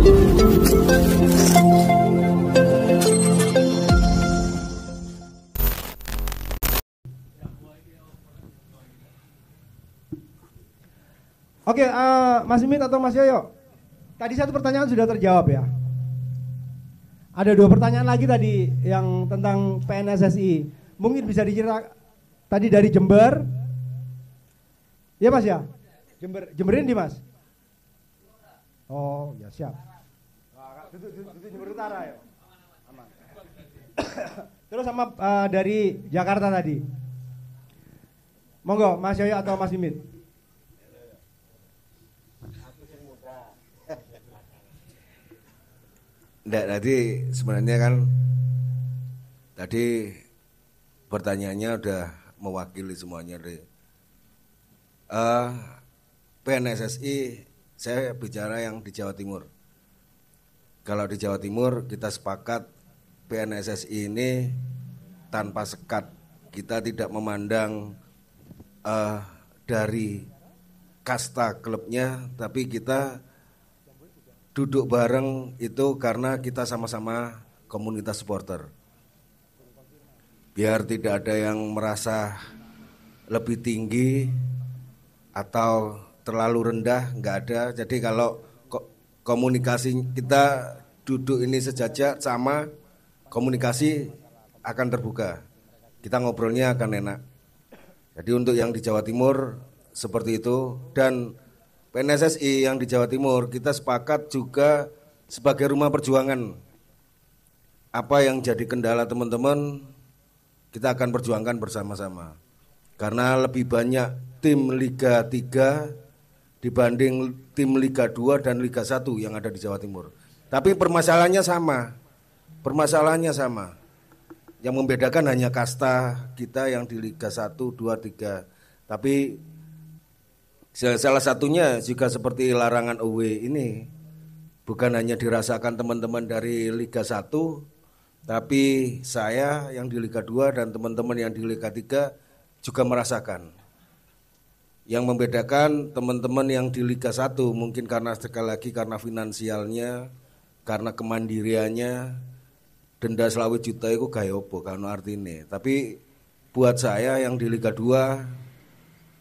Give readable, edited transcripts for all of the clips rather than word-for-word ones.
Oke, Mas Imit atau Mas Yoyo, tadi satu pertanyaan sudah terjawab ya. Ada dua pertanyaan lagi tadi yang tentang PNSSI. Mungkin bisa diceritakan tadi dari Jember. Ya Mas ya? Jemberin di Mas? Oh ya siap. Itu Jember Utara ya? Aman. Terus sama dari Jakarta tadi. Monggo Mas Yoyo atau Mas Imit. Enggak, tadi sebenarnya kan tadi pertanyaannya udah mewakili semuanya deh. PNSSI saya bicara yang di Jawa Timur. Kalau di Jawa Timur kita sepakat PNSSI ini tanpa sekat, kita tidak memandang dari kasta klubnya, tapi kita duduk bareng itu karena kita sama-sama komunitas supporter. Biar tidak ada yang merasa lebih tinggi atau terlalu rendah, nggak ada. Jadi kalau komunikasi kita duduk ini sejajar sama, komunikasi akan terbuka. Kita ngobrolnya akan enak. Jadi untuk yang di Jawa Timur seperti itu, dan PNSSI yang di Jawa Timur kita sepakat juga sebagai rumah perjuangan. Apa yang jadi kendala teman-teman kita akan perjuangkan bersama-sama. Karena lebih banyak tim Liga 3 dibanding tim Liga 2 dan Liga 1 yang ada di Jawa Timur. Tapi permasalahannya sama. Yang membedakan hanya kasta kita yang di Liga 1, 2, 3. Tapi salah satunya juga seperti larangan away ini bukan hanya dirasakan teman-teman dari Liga 1, tapi saya yang di Liga 2 dan teman-teman yang di Liga 3 juga merasakan. Yang membedakan teman-teman yang di Liga 1 mungkin karena sekali lagi karena finansialnya, karena kemandiriannya, denda 20 juta itu gaya opo kan artinya. Tapi buat saya yang di Liga 2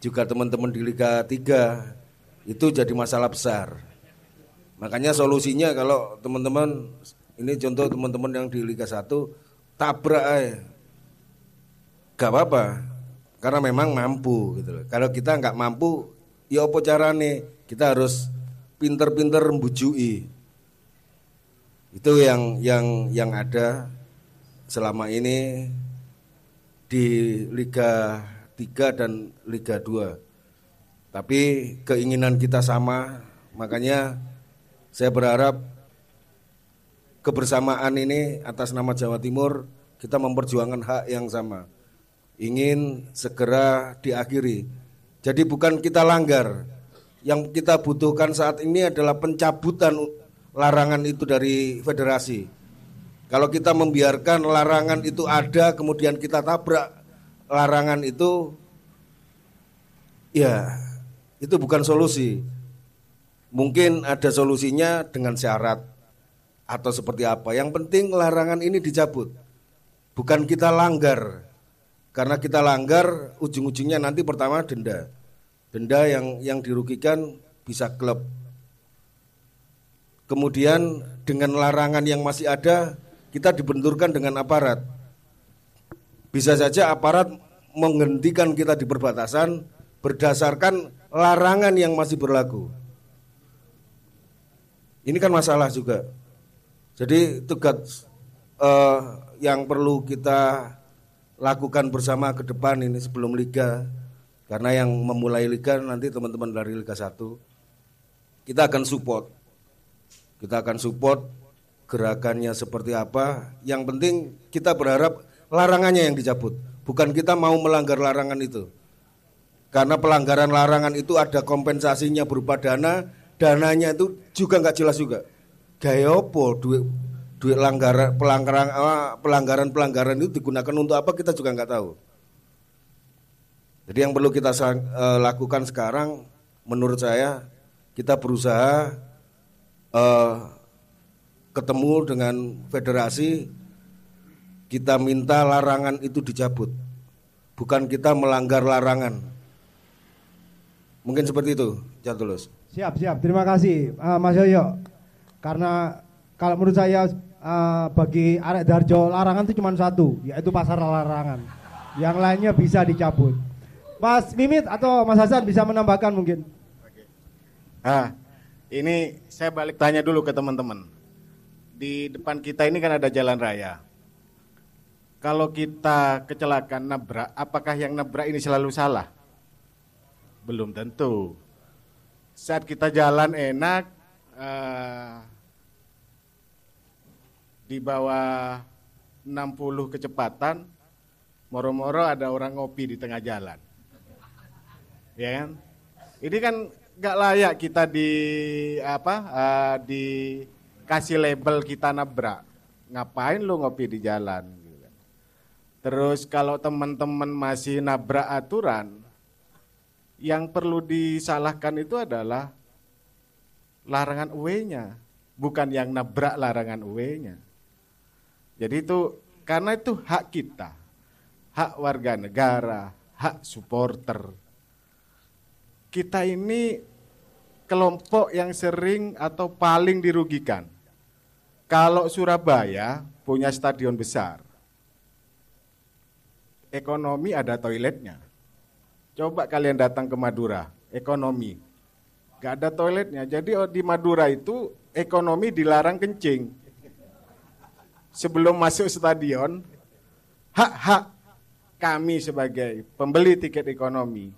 juga teman-teman di Liga 3 itu jadi masalah besar. Makanya solusinya kalau teman-teman, ini contoh teman-teman yang di Liga 1 tabrak aja, gak apa-apa, karena memang mampu gitu loh. Kalau kita gak mampu, ya apa carane? Kita harus pinter-pinter membujui. Itu yang ada selama ini di Liga 3 dan Liga 2. Tapi keinginan kita sama, makanya saya berharap kebersamaan ini atas nama Jawa Timur kita memperjuangkan hak yang sama. Ingin segera diakhiri. Jadi bukan kita langgar. Yang kita butuhkan saat ini adalah pencabutan larangan itu dari federasi. Kalau kita membiarkan larangan itu ada kemudian kita tabrak larangan itu, ya itu bukan solusi. Mungkin ada solusinya dengan syarat atau seperti apa. Yang penting larangan ini dicabut. Bukan kita langgar. Karena kita langgar ujung-ujungnya nanti pertama denda. Denda yang dirugikan bisa klub. Kemudian dengan larangan yang masih ada kita dibenturkan dengan aparat. Bisa saja aparat menghentikan kita di perbatasan berdasarkan larangan yang masih berlaku. Ini kan masalah juga. Jadi tugas yang perlu kita lakukan bersama ke depan ini sebelum Liga, karena yang memulai Liga nanti teman-teman dari Liga 1, kita akan support. Kita akan support gerakannya seperti apa. Yang penting kita berharap larangannya yang dicabut, bukan kita mau melanggar larangan itu. Karena pelanggaran larangan itu ada kompensasinya berupa dana, dananya itu juga nggak jelas juga. Gaya opo duit pelanggaran itu digunakan untuk apa kita juga nggak tahu. Jadi yang perlu kita lakukan sekarang, menurut saya kita berusaha ketemu dengan federasi, kita minta larangan itu dicabut, bukan kita melanggar larangan. Mungkin seperti itu, Jatulus. Siap, terima kasih Mas Yoyo. Karena kalau menurut saya bagi arek Darjo larangan itu cuma satu, yaitu pasar larangan. Yang lainnya bisa dicabut. Mas Mimit atau Mas Hasan bisa menambahkan mungkin. Ini saya balik tanya dulu ke teman-teman. Di depan kita ini kan ada jalan raya. Kalau kita kecelakaan nabrak, apakah yang nabrak ini selalu salah? Belum tentu. Saat kita jalan enak, di bawah 60 kecepatan, moro-moro ada orang ngopi di tengah jalan. Ya kan? Ini kan nggak layak kita dikasih label kita nabrak. Ngapain lu ngopi di jalan? Terus kalau teman-teman masih nabrak aturan, yang perlu disalahkan itu adalah larangan UW-nya, bukan yang nabrak larangan UW-nya. Jadi itu, karena itu hak kita, hak warga negara, hak supporter. Kita ini kelompok yang sering atau paling dirugikan. Kalau Surabaya punya stadion besar, ekonomi ada toiletnya. Coba kalian datang ke Madura, ekonomi, gak ada toiletnya. Jadi di Madura itu ekonomi dilarang kencing. Sebelum masuk stadion, hak-hak kami sebagai pembeli tiket ekonomi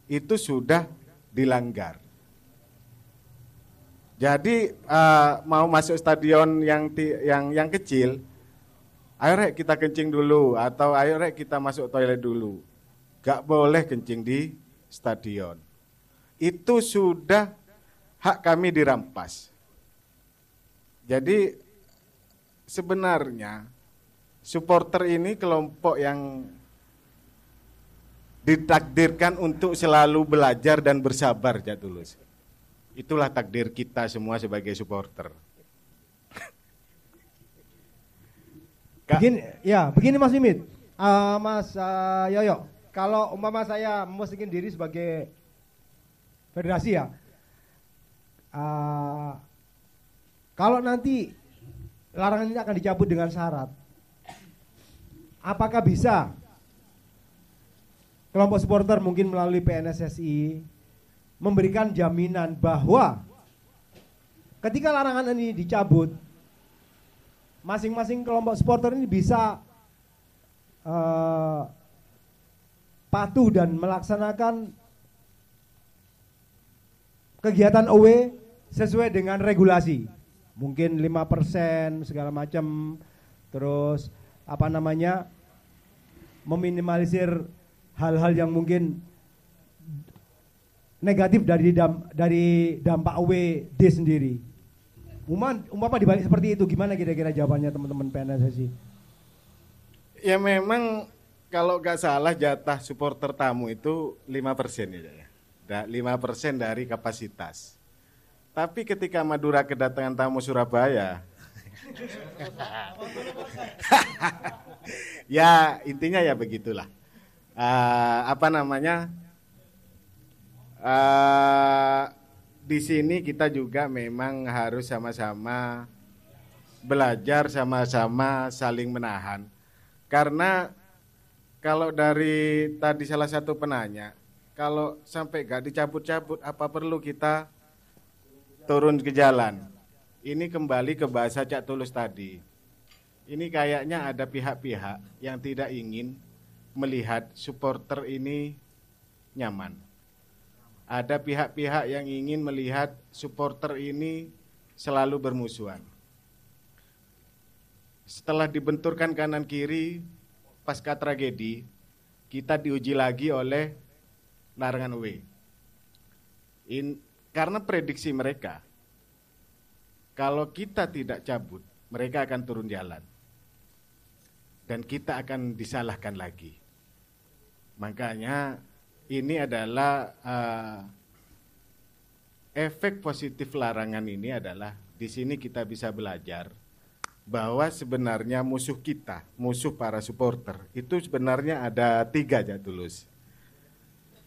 itu sudah dilanggar. Jadi mau masuk stadion yang kecil, ayo rek kita kencing dulu, atau ayo rek kita masuk toilet dulu. Gak boleh kencing di stadion. Itu sudah hak kami dirampas. Jadi sebenarnya supporter ini kelompok yang ditakdirkan untuk selalu belajar dan bersabar, Jatulus. Itulah takdir kita semua sebagai supporter. Begini Mas Mimit, Mas Yoyo. Kalau umpama saya memposisikan diri sebagai federasi ya, kalau nanti larangan ini akan dicabut dengan syarat, apakah bisa kelompok supporter mungkin melalui PNSSI memberikan jaminan bahwa ketika larangan ini dicabut, masing-masing kelompok supporter ini bisa patuh dan melaksanakan kegiatan OW sesuai dengan regulasi. Mungkin 5% segala macam, terus meminimalisir hal-hal yang mungkin negatif dari dampak OWD sendiri. Umpama dibalik seperti itu, gimana kira-kira jawabannya teman-teman PNSSI? Ya memang kalau nggak salah jatah supporter tamu itu 5% ya. 5% dari kapasitas. Tapi ketika Madura kedatangan tamu Surabaya, ya intinya ya begitulah. Di sini kita juga memang harus sama-sama belajar, sama-sama saling menahan. Karena kalau dari tadi salah satu penanya, kalau sampai gak dicabut-cabut, apa perlu kita turun ke jalan? Ini kembali ke bahasa Cak Tulus tadi. Ini kayaknya ada pihak-pihak yang tidak ingin melihat supporter ini nyaman. Ada pihak-pihak yang ingin melihat supporter ini selalu bermusuhan. Setelah dibenturkan kanan kiri pasca tragedi, kita diuji lagi oleh larangan UW. Karena prediksi mereka, kalau kita tidak cabut, mereka akan turun jalan. Dan kita akan disalahkan lagi. Makanya ini adalah efek positif larangan ini adalah di sini kita bisa belajar bahwa sebenarnya musuh kita, musuh para supporter itu sebenarnya ada 3 Jatulus.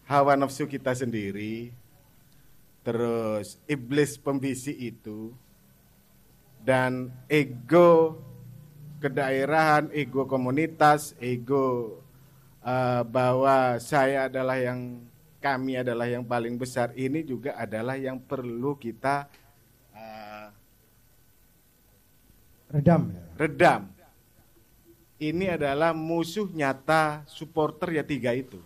Hawa nafsu kita sendiri, terus iblis pembisik itu, dan ego kedaerahan, ego komunitas, ego bahwa kami adalah yang paling besar, ini juga adalah yang perlu kita redam. Ini adalah musuh nyata supporter ya 3 itu.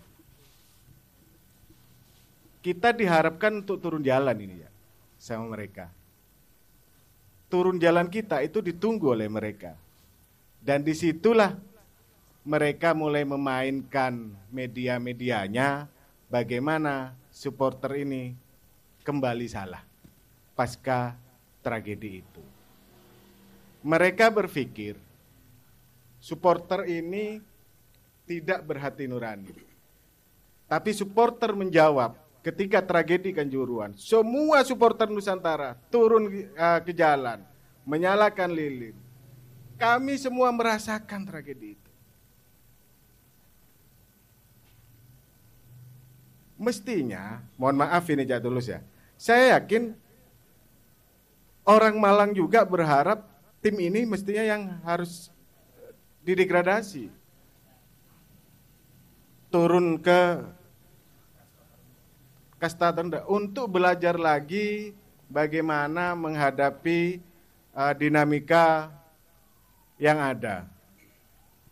Kita diharapkan untuk turun jalan ini ya sama mereka. Turun jalan kita itu ditunggu oleh mereka. Dan disitulah mereka mulai memainkan media-medianya bagaimana supporter ini kembali salah pasca tragedi itu. Mereka berpikir supporter ini tidak berhati nurani. Tapi supporter menjawab ketika tragedi Kanjuruhan, semua supporter Nusantara turun ke jalan, menyalakan lilin. Kami semua merasakan tragedi itu. Mestinya, mohon maaf ini Jatulus ya, saya yakin orang Malang juga berharap tim ini mestinya yang harus didegradasi. Turun ke kasta terendah untuk belajar lagi bagaimana menghadapi dinamika yang ada.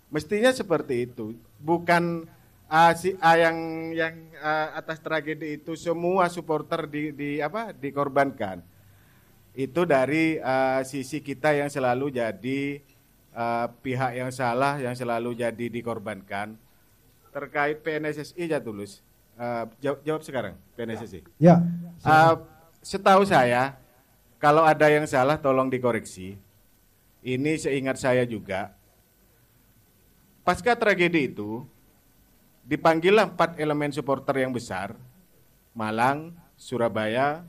Mestinya seperti itu, bukan yang atas tragedi itu semua supporter dikorbankan. Itu dari sisi kita yang selalu jadi pihak yang salah, yang selalu jadi dikorbankan. Terkait PNSSI Jatulus, jawab sekarang PNSSI. Ya. Setahu saya, kalau ada yang salah tolong dikoreksi. Ini seingat saya juga, pasca tragedi itu dipanggillah 4 elemen supporter yang besar, Malang, Surabaya,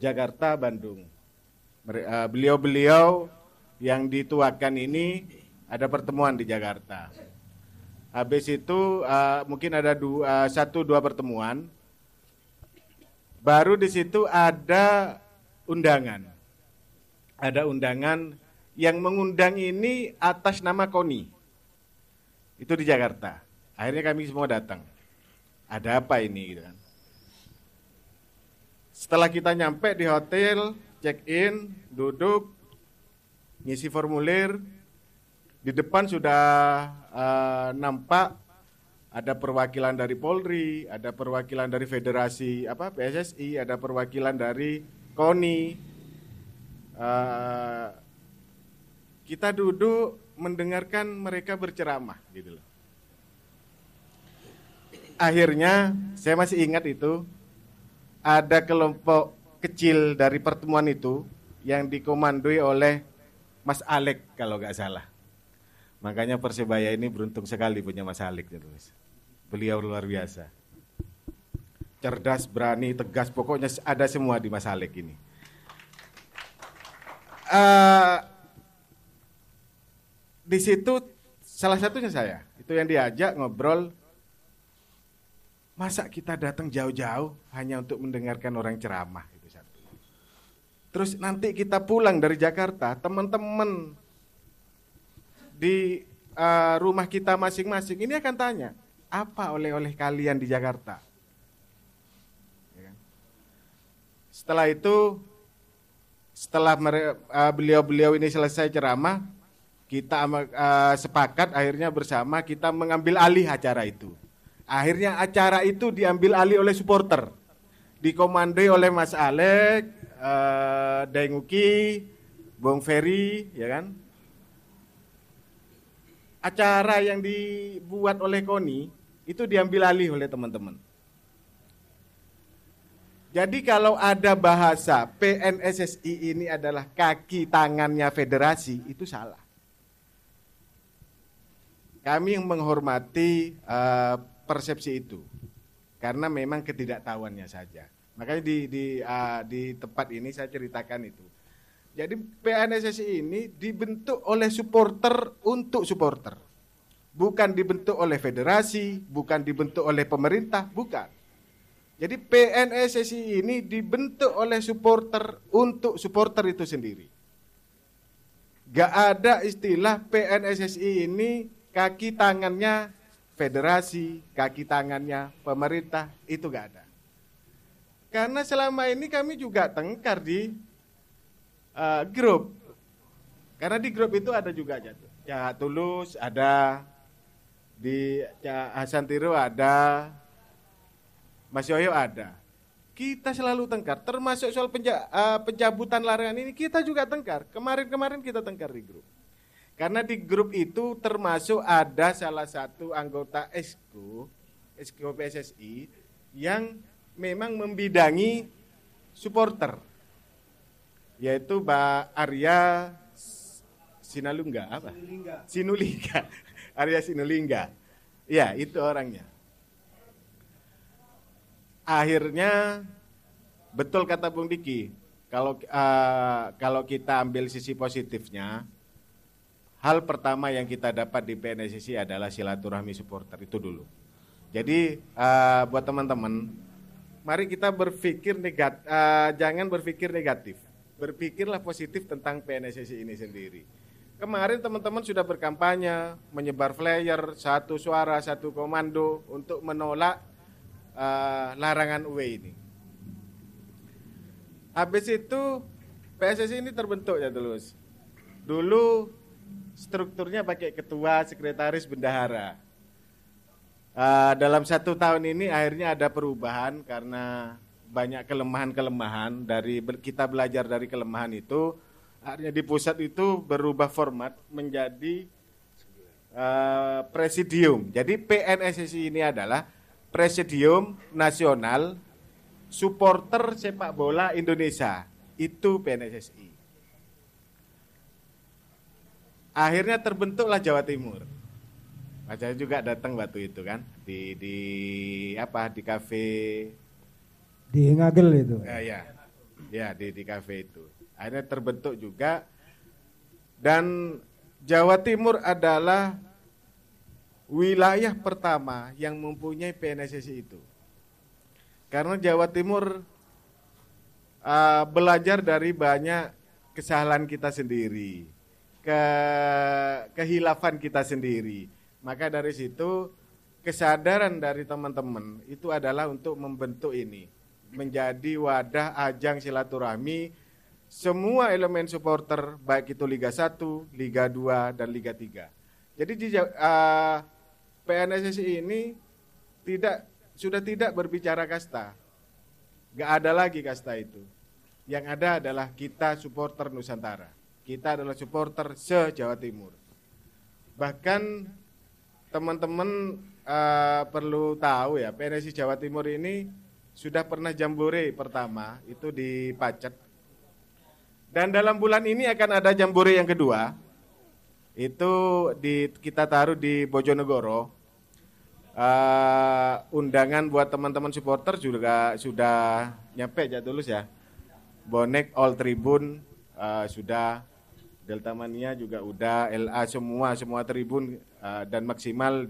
Jakarta, Bandung. Beliau-beliau yang dituakan ini ada pertemuan di Jakarta. Habis itu mungkin ada 1-2 pertemuan. Baru di situ ada undangan. Ada undangan yang mengundang ini atas nama KONI. Itu di Jakarta. Akhirnya kami semua datang. Ada apa ini gitu kan. Setelah kita nyampe di hotel, check-in, duduk, ngisi formulir, di depan sudah nampak ada perwakilan dari Polri, ada perwakilan dari Federasi PSSI, ada perwakilan dari KONI. Kita duduk mendengarkan mereka berceramah gitu loh. Akhirnya saya masih ingat itu, ada kelompok kecil dari pertemuan itu yang dikomandoi oleh Mas Alek kalau nggak salah. Makanya Persebaya ini beruntung sekali punya Mas Alek. Beliau luar biasa. Cerdas, berani, tegas, pokoknya ada semua di Mas Alek ini. Di situ salah satunya saya, itu yang diajak ngobrol. Masa kita datang jauh-jauh hanya untuk mendengarkan orang ceramah, itu satu. Terus nanti kita pulang dari Jakarta, teman-teman di rumah kita masing-masing ini akan tanya, apa oleh-oleh kalian di Jakarta? Ya kan? Setelah itu, setelah beliau-beliau ini selesai ceramah, kita sepakat akhirnya bersama kita mengambil alih acara itu. Akhirnya acara itu diambil alih oleh supporter, dikomandoi oleh Mas Alek, Daeng-Uki, Bung Ferry, ya kan? Acara yang dibuat oleh KONI itu diambil alih oleh teman-teman. Jadi kalau ada bahasa PNSSI ini adalah kaki tangannya federasi, itu salah. Kami yang menghormati persepsi itu, karena memang ketidaktahuannya saja. Makanya di tempat ini saya ceritakan itu. Jadi PNSSI ini dibentuk oleh supporter untuk supporter. Bukan dibentuk oleh federasi, bukan dibentuk oleh pemerintah, bukan. Jadi PNSSI ini dibentuk oleh supporter untuk supporter itu sendiri. Gak ada istilah PNSSI ini kaki tangannya federasi, kaki tangannya pemerintah, itu gak ada. Karena selama ini kami juga tengkar di grup. Karena di grup itu ada juga Cak Tulus ada, di Cak Hasan Tiro ada, Mas Yoyo ada. Kita selalu tengkar, termasuk soal pencabutan larangan ini kita juga tengkar. Kemarin kita tengkar di grup. Karena di grup itu termasuk ada salah satu anggota Exco PSSI yang memang membidangi supporter, yaitu Mbak Arya Sinulingga apa? Sinulingga. Arya Sinulingga. Ya, itu orangnya. Akhirnya betul kata Bung Diki, kalau kita ambil sisi positifnya, hal pertama yang kita dapat di PNSSI adalah silaturahmi supporter itu dulu. Jadi buat teman-teman, mari kita berpikir jangan berpikir negatif, berpikirlah positif tentang PNSSI ini sendiri. Kemarin teman-teman sudah berkampanye, menyebar flyer, satu suara, satu komando untuk menolak larangan UE ini. Habis itu PSSI ini terbentuk ya Tulus. Dulu strukturnya pakai ketua, sekretaris, bendahara. Dalam 1 tahun ini akhirnya ada perubahan karena banyak kelemahan-kelemahan, dari kita belajar dari kelemahan itu. Akhirnya di pusat itu berubah format menjadi presidium. Jadi PNSSI ini adalah Presidium Nasional Supporter Sepak Bola Indonesia. Itu PNSSI. Akhirnya terbentuklah Jawa Timur. Saya juga datang waktu itu kan di kafe di Ngagel itu. Ya di kafe itu. Akhirnya terbentuk juga, dan Jawa Timur adalah wilayah pertama yang mempunyai PNSSI itu. Karena Jawa Timur belajar dari banyak kesalahan kita sendiri, kehilafan kita sendiri. Maka dari situ kesadaran dari teman-teman itu adalah untuk membentuk ini menjadi wadah ajang silaturahmi semua elemen supporter, baik itu Liga 1, Liga 2, dan Liga 3. Jadi di PNSSI ini sudah tidak berbicara kasta. Gak ada lagi kasta itu. Yang ada adalah kita supporter Nusantara. Kita adalah supporter se-Jawa Timur. Bahkan teman-teman perlu tahu ya, PNSSI Jawa Timur ini sudah pernah jambore pertama, itu di Pacet. Dan dalam bulan ini akan ada jambore yang kedua. Itu kita taruh di Bojonegoro. Undangan buat teman-teman supporter juga sudah nyampe ya Tulus ya. Bonek All Tribun sudah, Delta Mania juga udah, LA semua tribun dan maksimal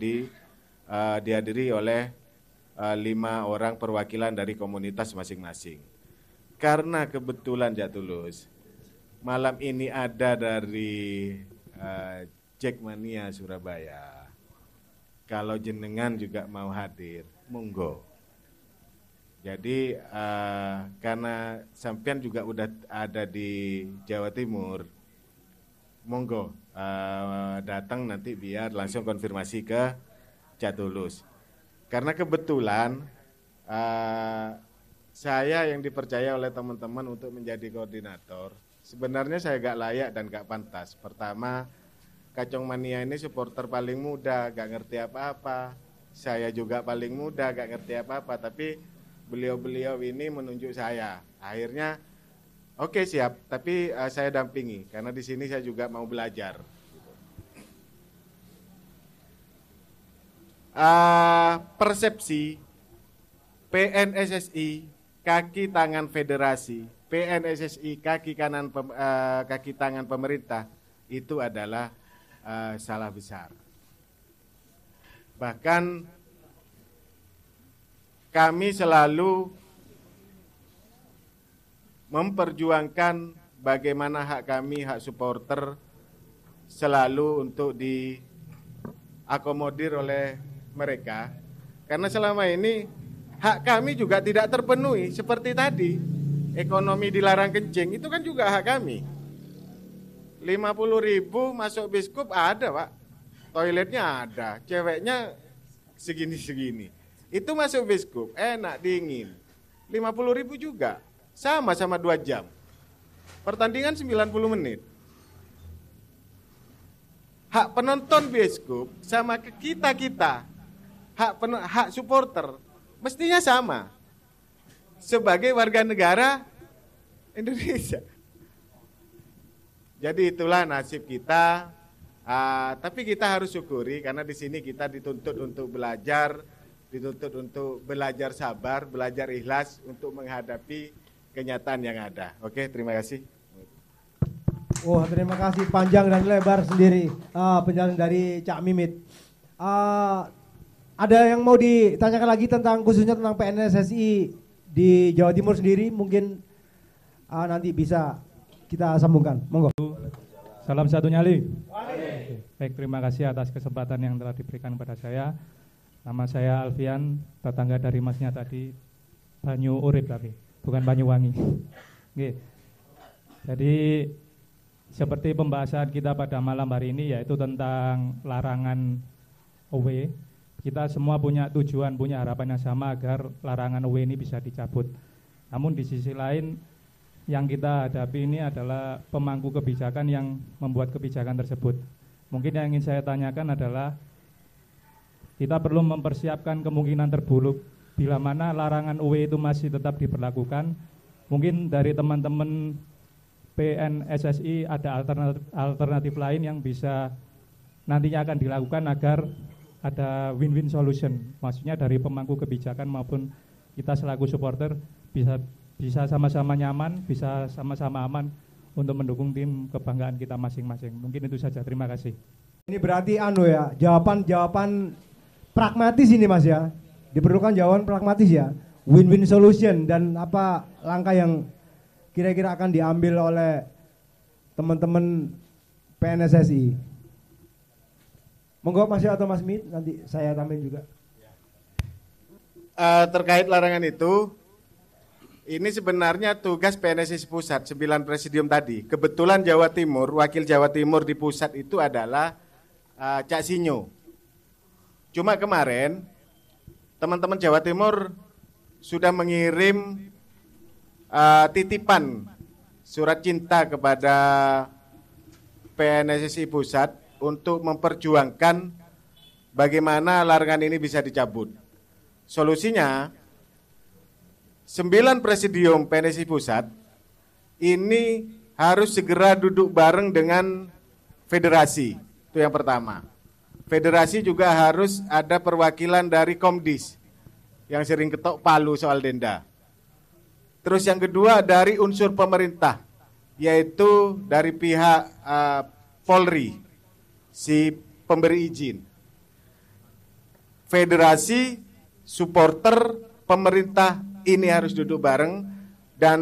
dihadiri oleh 5 orang perwakilan dari komunitas masing-masing. Karena kebetulan ya Tulus, malam ini ada dari Jackmania Surabaya. Kalau jenengan juga mau hadir, monggo. Jadi karena sampean juga udah ada di Jawa Timur, monggo datang nanti biar langsung konfirmasi ke Catulus. Karena kebetulan saya yang dipercaya oleh teman-teman untuk menjadi koordinator. Sebenarnya saya gak layak dan gak pantas. Pertama, Kacong Mania ini supporter paling muda, gak ngerti apa-apa. Saya juga paling muda, gak ngerti apa-apa. Tapi beliau-beliau ini menunjuk saya. Akhirnya, oke siap, tapi saya dampingi. Karena di sini saya juga mau belajar. Persepsi PNSSI kaki tangan federasi, PNSSI kaki tangan pemerintah, itu adalah salah besar. Bahkan kami selalu memperjuangkan bagaimana hak kami, hak supporter selalu untuk diakomodir oleh mereka. Karena selama ini hak kami juga tidak terpenuhi. Seperti tadi, ekonomi dilarang kencing, itu kan juga hak kami. 50.000 masuk biskup ada, Pak. Toiletnya ada, ceweknya segini-segini. Itu masuk biskup, enak, dingin. 50.000 juga, sama-sama 2 jam. Pertandingan 90 menit. Hak penonton biskup sama kita, hak supporter, mestinya sama. Sebagai warga negara Indonesia. Jadi itulah nasib kita. Tapi kita harus syukuri karena di sini kita dituntut untuk belajar, dituntut untuk belajar sabar, belajar ikhlas untuk menghadapi kenyataan yang ada. Oke, terima kasih. Wah, terima kasih panjang dan lebar sendiri penjelasan dari Cak Mimit. Ada yang mau ditanyakan lagi tentang khususnya tentang PNSSI di Jawa Timur sendiri? Mungkin nanti bisa kita sambungkan. Monggo. Salam satu nyali. Baik, terima kasih atas kesempatan yang telah diberikan kepada saya. Nama saya Alfian, tetangga dari masnya tadi, Banyu Urip tapi bukan Banyuwangi. Oke. Jadi seperti pembahasan kita pada malam hari ini yaitu tentang larangan OW. Kita semua punya tujuan, punya harapan yang sama agar larangan OW ini bisa dicabut. Namun di sisi lain yang kita hadapi ini adalah pemangku kebijakan yang membuat kebijakan tersebut. Mungkin yang ingin saya tanyakan adalah kita perlu mempersiapkan kemungkinan terburuk bila mana larangan OW itu masih tetap diberlakukan. Mungkin dari teman-teman PNSSI ada alternatif lain yang bisa nantinya akan dilakukan agar ada win-win solution. Maksudnya dari pemangku kebijakan maupun kita selaku supporter bisa sama-sama nyaman, bisa sama-sama aman untuk mendukung tim kebanggaan kita masing-masing. Mungkin itu saja, terima kasih. Ini berarti jawaban pragmatis ini Mas ya. Diperlukan jawaban pragmatis ya. Win-win solution dan apa langkah yang kira-kira akan diambil oleh teman-teman PNSSI. Monggo Mas atau Mas Mit, nanti saya tambahin juga. Terkait larangan itu, ini sebenarnya tugas PNSSI Pusat, 9 presidium tadi. Kebetulan Jawa Timur, wakil Jawa Timur di pusat itu adalah Cak Sinyo. Cuma kemarin, teman-teman Jawa Timur sudah mengirim titipan surat cinta kepada PNSSI Pusat untuk memperjuangkan bagaimana larangan ini bisa dicabut. Solusinya 9 presidium PNSSI Pusat ini harus segera duduk bareng dengan federasi. Itu yang pertama. Federasi juga harus ada perwakilan dari Komdis yang sering ketok palu soal denda. Terus yang kedua dari unsur pemerintah, yaitu dari pihak Polri, si pemberi izin. Federasi, supporter, pemerintah ini harus duduk bareng dan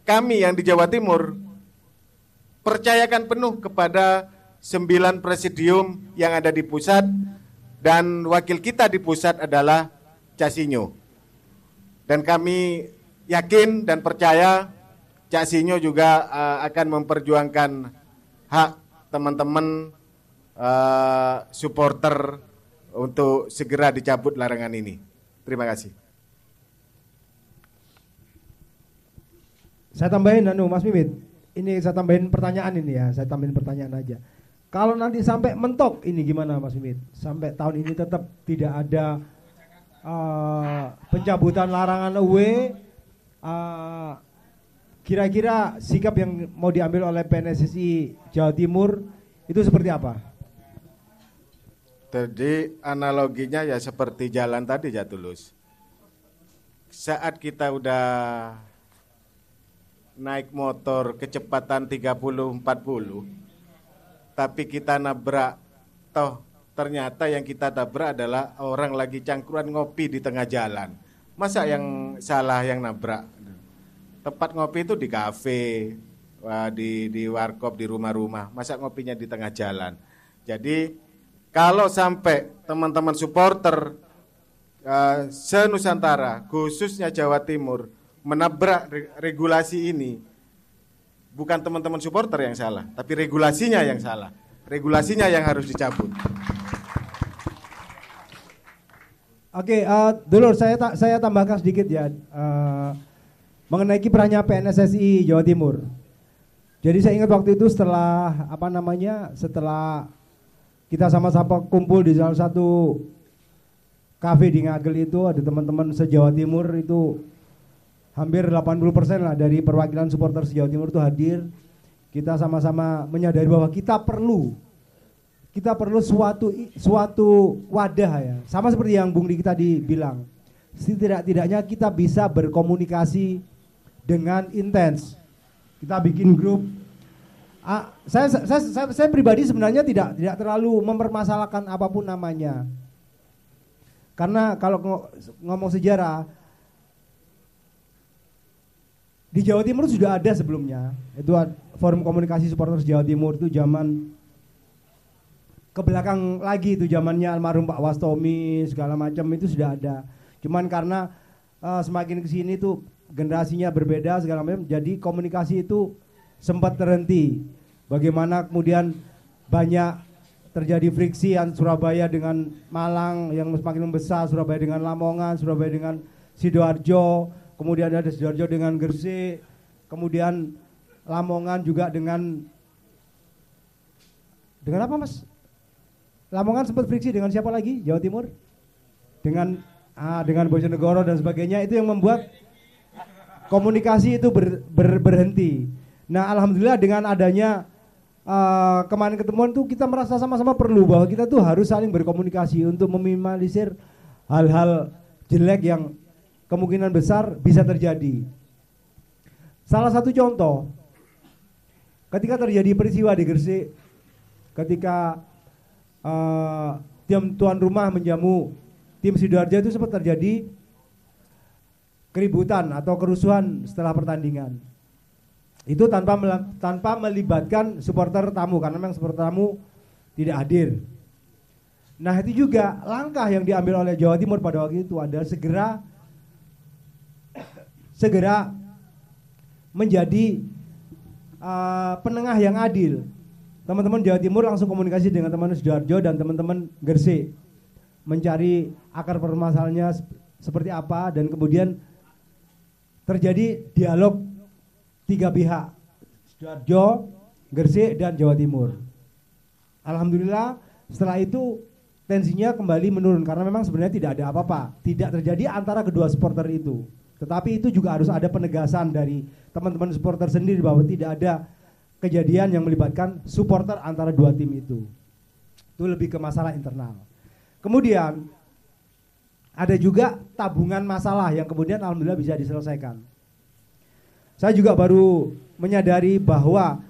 kami yang di Jawa Timur percayakan penuh kepada 9 presidium yang ada di pusat dan wakil kita di pusat adalah Cak Sinyo. Dan kami yakin dan percaya Cak Sinyo juga akan memperjuangkan hak teman-teman supporter untuk segera dicabut larangan ini. Terima kasih. Saya tambahin Mas Mimit. Ini saya tambahin pertanyaan ini ya, saya tambahin pertanyaan aja. Kalau nanti sampai mentok ini gimana Mas Mimit? Sampai tahun ini tetap tidak ada pencabutan larangan away, kira-kira sikap yang mau diambil oleh PNSSI Jawa Timur itu seperti apa? Jadi analoginya ya seperti jalan tadi ya Tulus. saat kita udah naik motor kecepatan 30-40, tapi kita nabrak, toh ternyata yang kita tabrak adalah orang lagi cangkruan ngopi di tengah jalan. Masa yang salah yang nabrak? Tempat ngopi itu di kafe, di warkop, di rumah-rumah. Masa ngopinya di tengah jalan? Jadi kalau sampai teman-teman supporter se-Nusantara, khususnya Jawa Timur, menabrak regulasi ini, bukan teman-teman supporter yang salah, tapi regulasinya yang salah. Regulasinya yang harus dicabut. Oke, dulur saya tambahkan sedikit ya mengenai kiprahnya PNSSI Jawa Timur. Jadi saya ingat waktu itu setelah kita sama-sama kumpul di salah satu kafe di Ngagel itu, ada teman-teman se-Jawa Timur itu hampir 80% lah dari perwakilan supporter se-Jawa Timur itu hadir. Kita sama-sama menyadari bahwa kita perlu suatu wadah ya. Sama seperti yang Bung Diki tadi bilang. Setidak-tidaknya kita bisa berkomunikasi dengan intens. Kita bikin grup. Saya pribadi sebenarnya tidak terlalu mempermasalahkan apapun namanya. Karena kalau ngomong sejarah, di Jawa Timur sudah ada sebelumnya. Itu forum komunikasi supporter Jawa Timur itu zaman ke belakang lagi, itu zamannya almarhum Pak Wastomi segala macam itu sudah ada. Cuman karena semakin kesini tuh generasinya berbeda segala macam, jadi komunikasi itu sempat terhenti. Bagaimana kemudian banyak terjadi friksi Surabaya dengan Malang yang semakin membesar, Surabaya dengan Lamongan, Surabaya dengan Sidoarjo, kemudian ada Sidoarjo dengan Gresik, kemudian Lamongan juga dengan apa Mas? Lamongan sempat friksi dengan siapa lagi? Jawa Timur? Dengan Bojonegoro dan sebagainya, itu yang membuat komunikasi itu berhenti. Nah, alhamdulillah dengan adanya kemarin ketemuan tuh kita merasa sama-sama perlu bahwa kita tuh harus saling berkomunikasi untuk meminimalisir hal-hal jelek yang kemungkinan besar bisa terjadi. Salah satu contoh, ketika terjadi peristiwa di Gresik, ketika tim tuan rumah menjamu tim Sidoarjo, itu sempat terjadi keributan atau kerusuhan setelah pertandingan. Itu tanpa melibatkan supporter tamu, karena memang supporter tamu tidak hadir. Nah, itu juga langkah yang diambil oleh Jawa Timur pada waktu itu adalah segera menjadi penengah yang adil. Teman-teman Jawa Timur langsung komunikasi dengan teman-teman Sidoarjo dan teman-teman Gresik, mencari akar permasalahannya seperti apa, dan kemudian terjadi dialog tiga pihak, Sidoarjo, Gresik, dan Jawa Timur. Alhamdulillah setelah itu tensinya kembali menurun, karena memang sebenarnya tidak ada apa-apa, tidak terjadi antara kedua supporter itu. Tetapi itu juga harus ada penegasan dari teman-teman supporter sendiri bahwa tidak ada kejadian yang melibatkan supporter antara dua tim itu. Itu lebih ke masalah internal. Kemudian ada juga tabungan masalah yang kemudian alhamdulillah bisa diselesaikan. Saya juga baru menyadari bahwa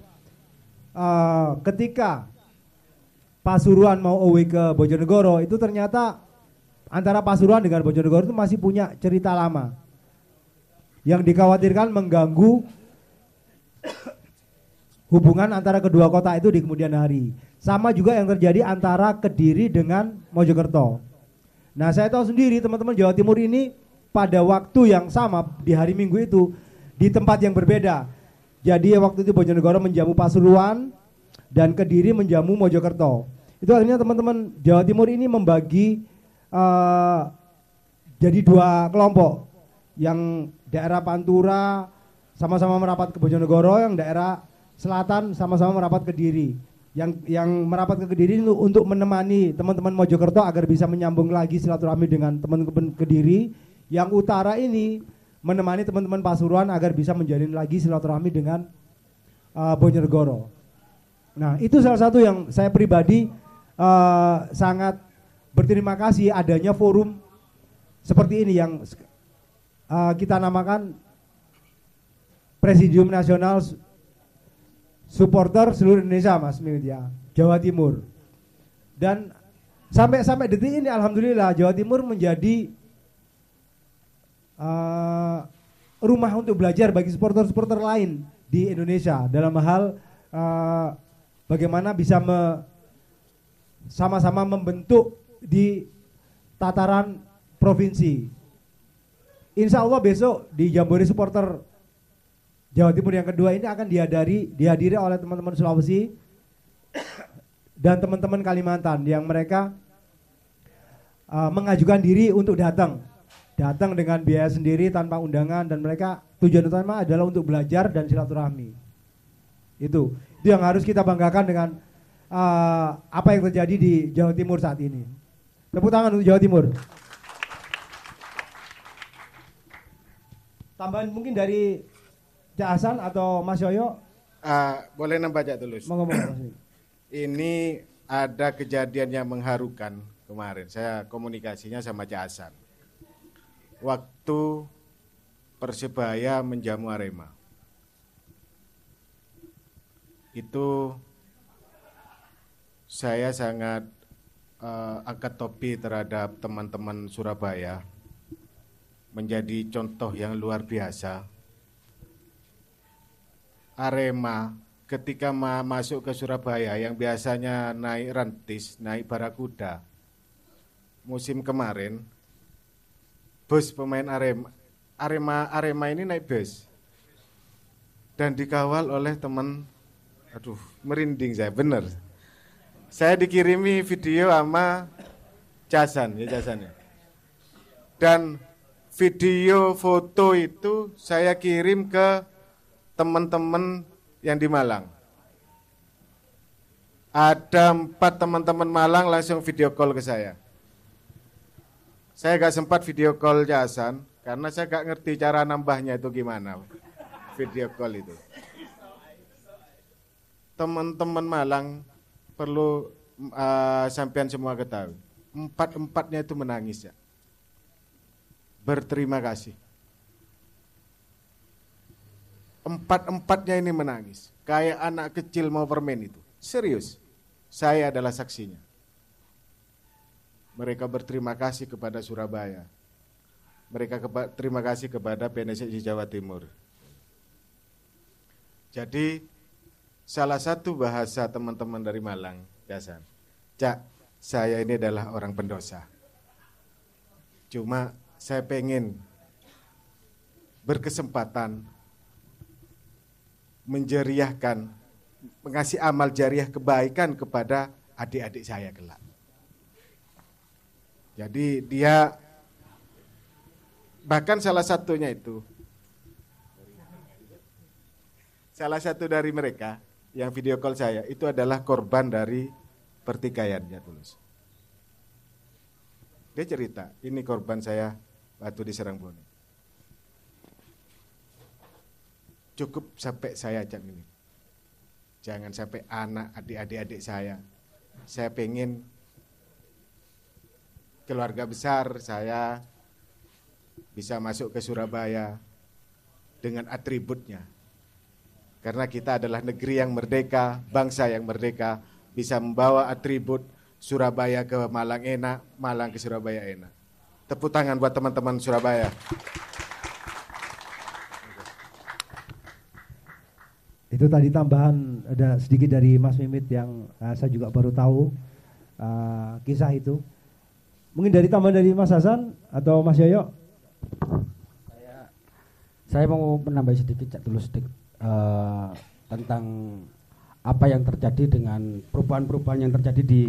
ketika Pasuruan mau away ke Bojonegoro, itu ternyata antara Pasuruan dengan Bojonegoro itu masih punya cerita lama yang dikhawatirkan mengganggu hubungan antara kedua kota itu di kemudian hari. Sama juga yang terjadi antara Kediri dengan Mojokerto. Nah, saya tahu sendiri teman-teman Jawa Timur ini pada waktu yang sama di hari Minggu itu di tempat yang berbeda. Jadi waktu itu Bojonegoro menjamu Pasuruan dan Kediri menjamu Mojokerto. Itu artinya teman-teman Jawa Timur ini membagi jadi dua kelompok. Yang daerah Pantura sama-sama merapat ke Bojonegoro, yang daerah selatan sama-sama merapat ke Kediri. Yang merapat ke Kediri untuk menemani teman-teman Mojokerto agar bisa menyambung lagi silaturahmi dengan teman-teman Kediri. Yang utara ini menemani teman-teman Pasuruan agar bisa menjalin lagi silaturahmi dengan Bojonegoro. Nah, itu salah satu yang saya pribadi sangat berterima kasih adanya forum seperti ini yang kita namakan Presidium Nasional Supporter Seluruh Indonesia, Mas Mimit ya, Jawa Timur. Dan sampai detik ini alhamdulillah Jawa Timur menjadi rumah untuk belajar bagi supporter-supporter lain di Indonesia dalam hal bagaimana bisa sama-sama membentuk di tataran provinsi. Insya Allah besok di Jambore Supporter Jawa Timur yang kedua ini akan dihadiri oleh teman-teman Sulawesi dan teman-teman Kalimantan yang mereka mengajukan diri untuk datang dengan biaya sendiri tanpa undangan, dan mereka tujuan utama adalah untuk belajar dan silaturahmi. Itu yang harus kita banggakan dengan apa yang terjadi di Jawa Timur saat ini. Tepuk tangan untuk Jawa Timur. Tambahan mungkin dari Cak Hasan atau Mas Yoyo? Boleh nambah Cak Tulus. Ini ada kejadian yang mengharukan kemarin. Saya komunikasinya sama Cak Hasan. Waktu Persebaya menjamu Arema. Itu saya sangat angkat topi terhadap teman-teman Surabaya. Menjadi contoh yang luar biasa. Arema ketika masuk ke Surabaya yang biasanya naik Rantis, naik Barakuda, musim kemarin bus pemain Arema ini naik bus dan dikawal oleh teman, aduh merinding saya bener. Saya dikirimi video sama Casan ya. Dan video foto itu saya kirim ke teman-teman yang di Malang. Ada 4 teman-teman Malang langsung video call ke saya. Saya gak sempat video call Hasan karena saya gak ngerti cara nambahnya itu gimana. Video call itu. Teman-teman Malang perlu sampean semua ketahui. 4-4-nya itu menangis ya. Berterima kasih. 4-4-nya ini menangis. Kayak anak kecil mau permen itu. Serius. Saya adalah saksinya. Mereka berterima kasih kepada Surabaya. Mereka terima kasih kepada PNSSI Jawa Timur. Jadi salah satu bahasa teman-teman dari Malang, Hasan, Cak, saya ini adalah orang pendosa. Cuma saya pengen berkesempatan menjariahkan, mengasih amal jariah kebaikan kepada adik-adik saya kelak. Jadi dia, bahkan salah satunya itu, salah satu dari mereka yang video call saya, itu adalah korban dari pertikaiannya Tulus. Dia cerita, ini korban saya waktu di Serangbone. Cukup sampai saya ajak ini. Jangan sampai anak, adik-adik saya. Saya pengen keluarga besar saya bisa masuk ke Surabaya dengan atributnya. Karena kita adalah negeri yang merdeka, bangsa yang merdeka, bisa membawa atribut Surabaya ke Malang enak, Malang ke Surabaya enak. Tepuk tangan buat teman-teman Surabaya. Itu tadi tambahan ada sedikit dari Mas Mimit yang saya juga baru tahu kisah itu. Mungkin dari tambahan dari Mas Hasan atau Mas Yoyo? Saya mau menambah sedikit dulu tentang apa yang terjadi dengan perubahan-perubahan yang terjadi di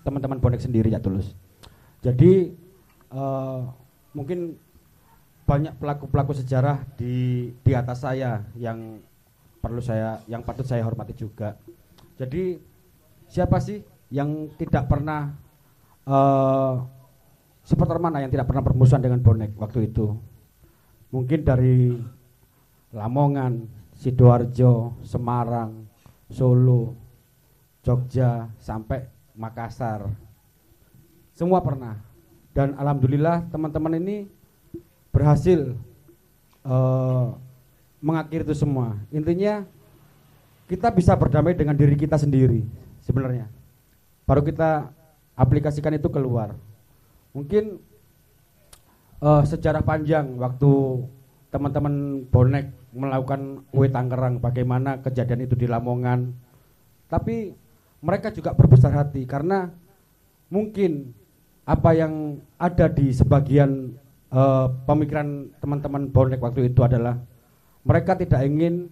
teman-teman bonek sendiri ya Tulus. Jadi mungkin banyak pelaku-pelaku sejarah di atas saya yang patut saya hormati juga. Jadi siapa sih yang tidak pernah supporter mana yang tidak pernah bermusuhan dengan bonek waktu itu? Mungkin dari Lamongan, Sidoarjo, Semarang, Solo, Jogja sampai Makassar. Semua pernah. Dan alhamdulillah teman-teman ini berhasil mengakhiri itu semua. Intinya kita bisa berdamai dengan diri kita sendiri sebenarnya. Baru kita aplikasikan itu keluar. Mungkin sejarah panjang waktu teman-teman bonek melakukan UE Tangerang, bagaimana kejadian itu di Lamongan. Tapi mereka juga berbesar hati karena mungkin apa yang ada di sebagian pemikiran teman-teman bonek waktu itu adalah mereka tidak ingin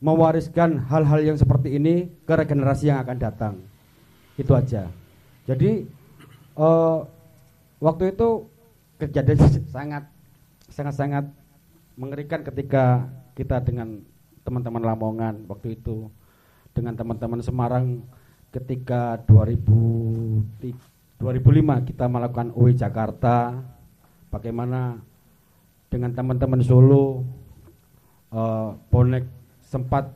mewariskan hal-hal yang seperti ini ke regenerasi yang akan datang. Itu aja. Jadi waktu itu kejadian sangat mengerikan ketika kita dengan teman-teman Lamongan waktu itu, dengan teman-teman Semarang ketika 2005 kita melakukan UE Jakarta, bagaimana dengan teman-teman Solo, bonek sempat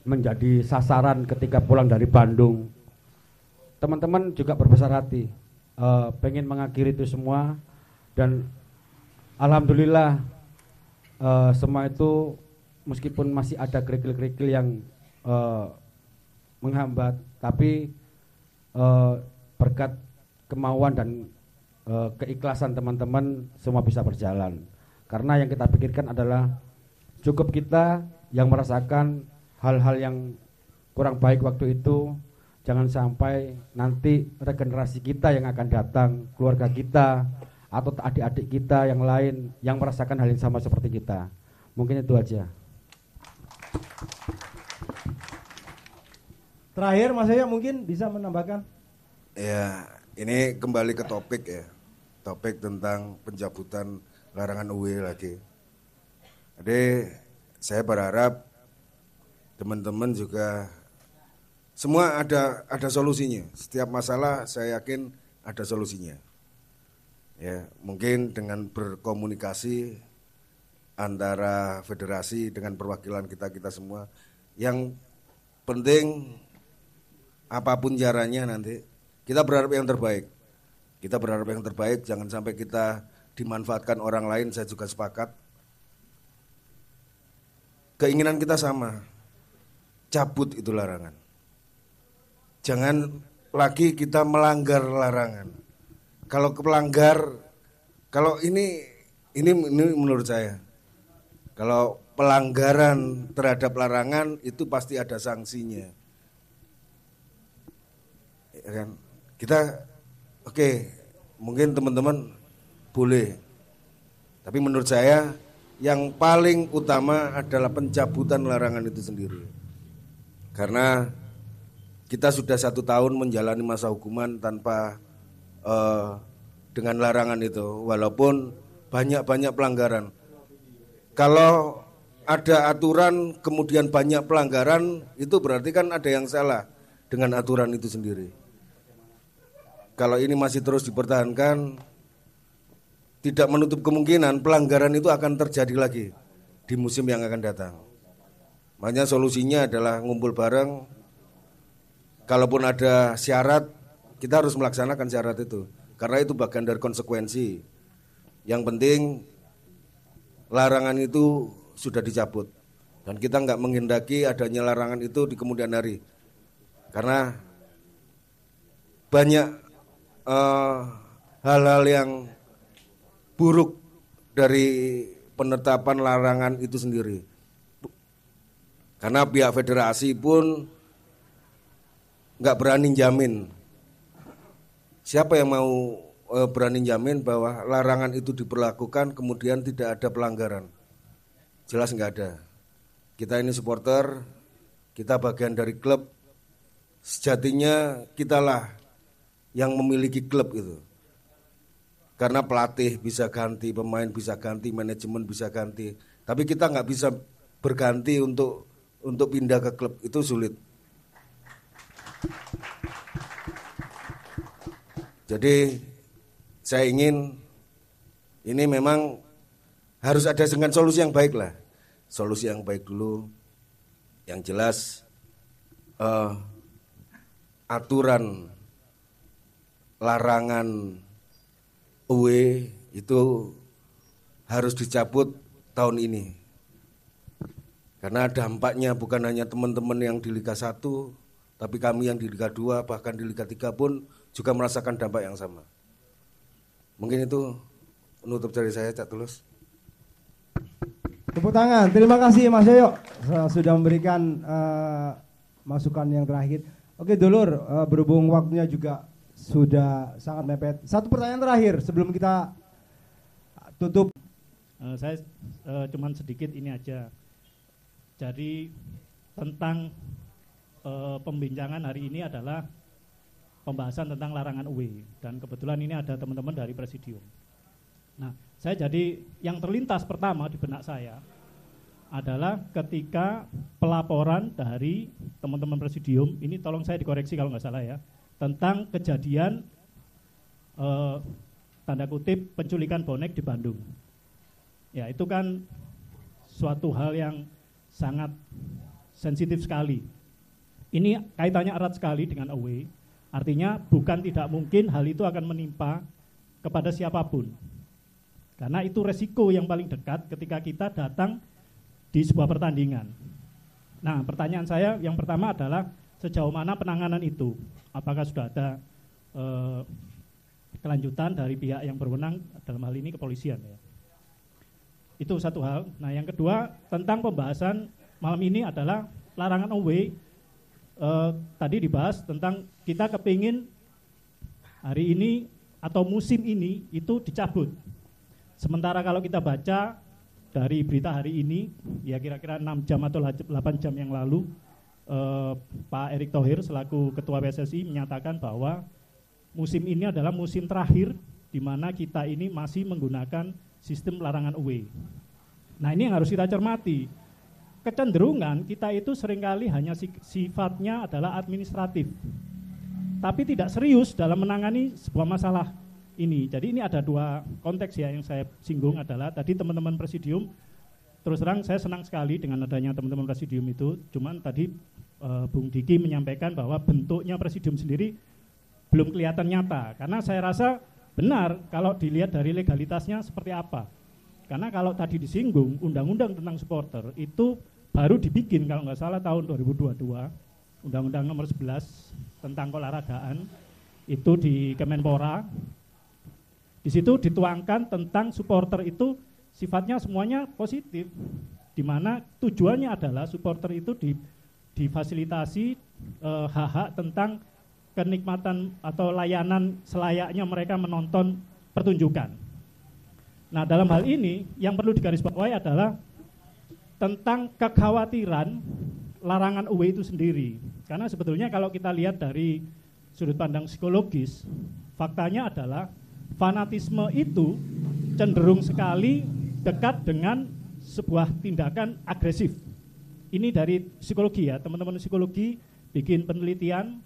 menjadi sasaran ketika pulang dari Bandung. Teman-teman juga berbesar hati, pengen mengakhiri itu semua, dan alhamdulillah semua itu meskipun masih ada kerikil-kerikil yang menghambat, tapi berkat kemauan dan keikhlasan teman-teman semua bisa berjalan. Karena yang kita pikirkan adalah cukup kita yang merasakan hal-hal yang kurang baik waktu itu, jangan sampai nanti regenerasi kita yang akan datang, keluarga kita atau adik-adik kita yang lain yang merasakan hal yang sama seperti kita. Mungkin itu aja. Terakhir Mas Yoyo mungkin bisa menambahkan. Ya, ini kembali ke topik ya. Topik tentang pencabutan larangan UE lagi. Jadi saya berharap teman-teman juga semua ada solusinya. Setiap masalah saya yakin ada solusinya. Ya, mungkin dengan berkomunikasi antara federasi dengan perwakilan kita semua. Yang penting apapun caranya nanti kita berharap yang terbaik. Kita berharap yang terbaik, jangan sampai kita dimanfaatkan orang lain. Saya juga sepakat. Keinginan kita sama, cabut itu larangan. Jangan lagi kita melanggar larangan. Kalau pelanggar, kalau ini menurut saya, kalau pelanggaran terhadap larangan itu pasti ada sanksinya. Ya kan? Kita oke, mungkin teman-teman boleh. Tapi menurut saya yang paling utama adalah pencabutan larangan itu sendiri. Karena kita sudah 1 tahun menjalani masa hukuman tanpa dengan larangan itu, walaupun banyak pelanggaran. Kalau ada aturan kemudian banyak pelanggaran, itu berarti kan ada yang salah dengan aturan itu sendiri. Kalau ini masih terus dipertahankan, tidak menutup kemungkinan pelanggaran itu akan terjadi lagi di musim yang akan datang. Makanya solusinya adalah ngumpul bareng. Kalaupun ada syarat, kita harus melaksanakan syarat itu. Karena itu bagian dari konsekuensi. Yang penting larangan itu sudah dicabut. Dan kita nggak menghendaki adanya larangan itu di kemudian hari. Karena banyak hal-hal yang buruk dari penetapan larangan itu sendiri. Karena pihak federasi pun nggak berani jamin. Siapa yang mau berani jamin bahwa larangan itu diberlakukan kemudian tidak ada pelanggaran? Jelas nggak ada. Kita ini supporter, kita bagian dari klub. Sejatinya kitalah yang memiliki klub itu. Karena pelatih bisa ganti, pemain bisa ganti, manajemen bisa ganti. Tapi kita nggak bisa berganti untuk pindah ke klub, itu sulit. Jadi saya ingin ini memang harus ada dengan solusi yang baik lah. Solusi yang baik dulu. Yang jelas aturan larangan UE itu harus dicabut tahun ini. Karena dampaknya bukan hanya teman-teman yang di Liga 1, tapi kami yang di Liga 2 bahkan di Liga 3 pun juga merasakan dampak yang sama. Mungkin itu penutup dari saya, Cak Tulus. Tepuk tangan, terima kasih Mas Yoyo sudah memberikan masukan yang terakhir. Oke Dulur, berhubung waktunya juga sudah sangat mepet. Satu pertanyaan terakhir sebelum kita tutup. Saya cuman sedikit ini aja. Jadi tentang pembincangan hari ini adalah pembahasan tentang larangan away, dan kebetulan ini ada teman-teman dari Presidium. Nah, saya jadi yang terlintas pertama di benak saya adalah ketika pelaporan dari teman-teman Presidium, ini tolong saya dikoreksi kalau nggak salah ya, tentang kejadian tanda kutip penculikan bonek di Bandung. Ya, itu kan suatu hal yang sangat sensitif sekali. Ini kaitannya erat sekali dengan away, artinya bukan tidak mungkin hal itu akan menimpa kepada siapapun. Karena itu resiko yang paling dekat ketika kita datang di sebuah pertandingan. Nah, pertanyaan saya yang pertama adalah sejauh mana penanganan itu? Apakah sudah ada kelanjutan dari pihak yang berwenang, dalam hal ini kepolisian ya? Itu satu hal. Nah, yang kedua tentang pembahasan malam ini adalah larangan away. Tadi dibahas tentang kita kepingin hari ini atau musim ini itu dicabut. Sementara kalau kita baca dari berita hari ini, ya kira-kira 6 jam atau 8 jam yang lalu, Pak Erick Thohir selaku Ketua PSSI menyatakan bahwa musim ini adalah musim terakhir di mana kita ini masih menggunakan sistem larangan away. Nah, ini yang harus kita cermati. Kecenderungan kita itu seringkali hanya sifatnya adalah administratif, tapi tidak serius dalam menangani sebuah masalah ini. Jadi ini ada dua konteks ya yang saya singgung adalah tadi teman-teman Presidium, terus terang saya senang sekali dengan adanya teman-teman Presidium itu, cuman tadi Bung Diki menyampaikan bahwa bentuknya Presidium sendiri belum kelihatan nyata, karena saya rasa benar kalau dilihat dari legalitasnya seperti apa. Karena kalau tadi disinggung undang-undang tentang supporter itu baru dibikin kalau nggak salah tahun 2022, Undang-Undang nomor 11 tentang keolahragaan itu di Kemenpora. Di situ dituangkan tentang supporter itu sifatnya semuanya positif, di mana tujuannya adalah supporter itu difasilitasi hak-hak tentang kenikmatan atau layanan selayaknya mereka menonton pertunjukan. Nah, dalam hal ini yang perlu digarisbawahi adalah tentang kekhawatiran larangan away itu sendiri. Karena sebetulnya kalau kita lihat dari sudut pandang psikologis, faktanya adalah fanatisme itu cenderung sekali dekat dengan sebuah tindakan agresif. Ini dari psikologi ya, teman-teman psikologi bikin penelitian,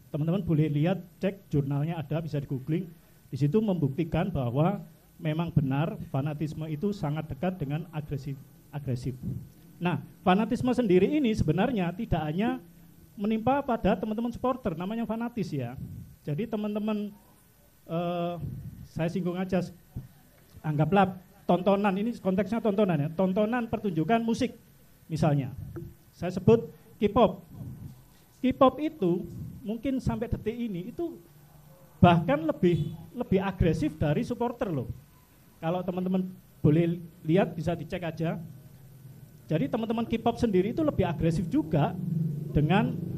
teman-teman boleh lihat, cek jurnalnya ada, bisa di googling. Di situ membuktikan bahwa memang benar fanatisme itu sangat dekat dengan agresif. Nah, fanatisme sendiri ini sebenarnya tidak hanya menimpa pada teman-teman supporter, namanya fanatis ya. Jadi teman-teman, saya singgung aja, anggaplah tontonan, ini konteksnya tontonan ya, tontonan pertunjukan musik misalnya. Saya sebut K-pop. K-pop itu mungkin sampai detik ini itu bahkan lebih agresif dari supporter loh. Kalau teman-teman boleh lihat, bisa dicek aja. Jadi teman-teman K-pop sendiri itu lebih agresif juga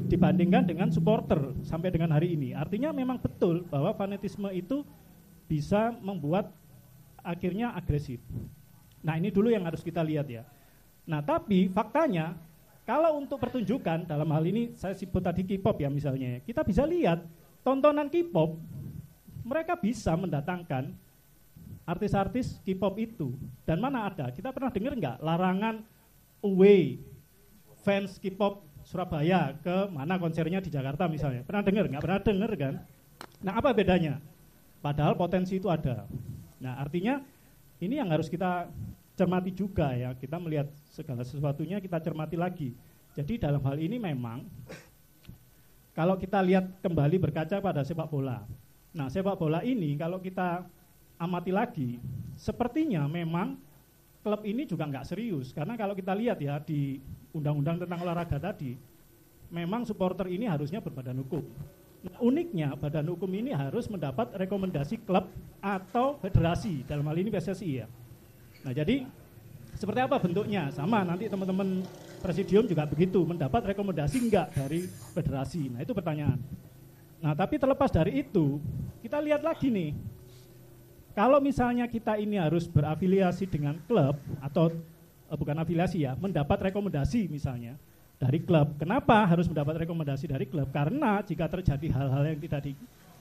dibandingkan dengan supporter sampai dengan hari ini. Artinya memang betul bahwa fanatisme itu bisa membuat akhirnya agresif. Nah, ini dulu yang harus kita lihat ya. Nah, tapi faktanya kalau untuk pertunjukan, dalam hal ini saya sebut tadi K-pop ya misalnya, kita bisa lihat tontonan K-pop, mereka bisa mendatangkan artis-artis K-pop itu. Dan mana ada, kita pernah dengar nggak larangan away fans K-pop Surabaya ke mana konsernya di Jakarta misalnya? Pernah dengar nggak? Pernah dengar kan? Nah, apa bedanya? Padahal potensi itu ada. Nah, artinya ini yang harus kita cermati juga ya, kita melihat segala sesuatunya kita cermati lagi. Jadi dalam hal ini memang kalau kita lihat kembali berkaca pada sepak bola. Nah, sepak bola ini kalau kita amati lagi, sepertinya memang klub ini juga nggak serius, karena kalau kita lihat ya di undang-undang tentang olahraga tadi, memang supporter ini harusnya berbadan hukum. Nah, uniknya badan hukum ini harus mendapat rekomendasi klub atau federasi, dalam hal ini PSSI ya. Nah jadi seperti apa bentuknya? Sama nanti teman-teman presidium juga begitu, mendapat rekomendasi enggak dari federasi. Nah itu pertanyaan. Nah tapi terlepas dari itu, kita lihat lagi nih, kalau misalnya kita ini harus berafiliasi dengan klub atau bukan afiliasi ya, mendapat rekomendasi misalnya dari klub. Kenapa harus mendapat rekomendasi dari klub? Karena jika terjadi hal-hal yang tidak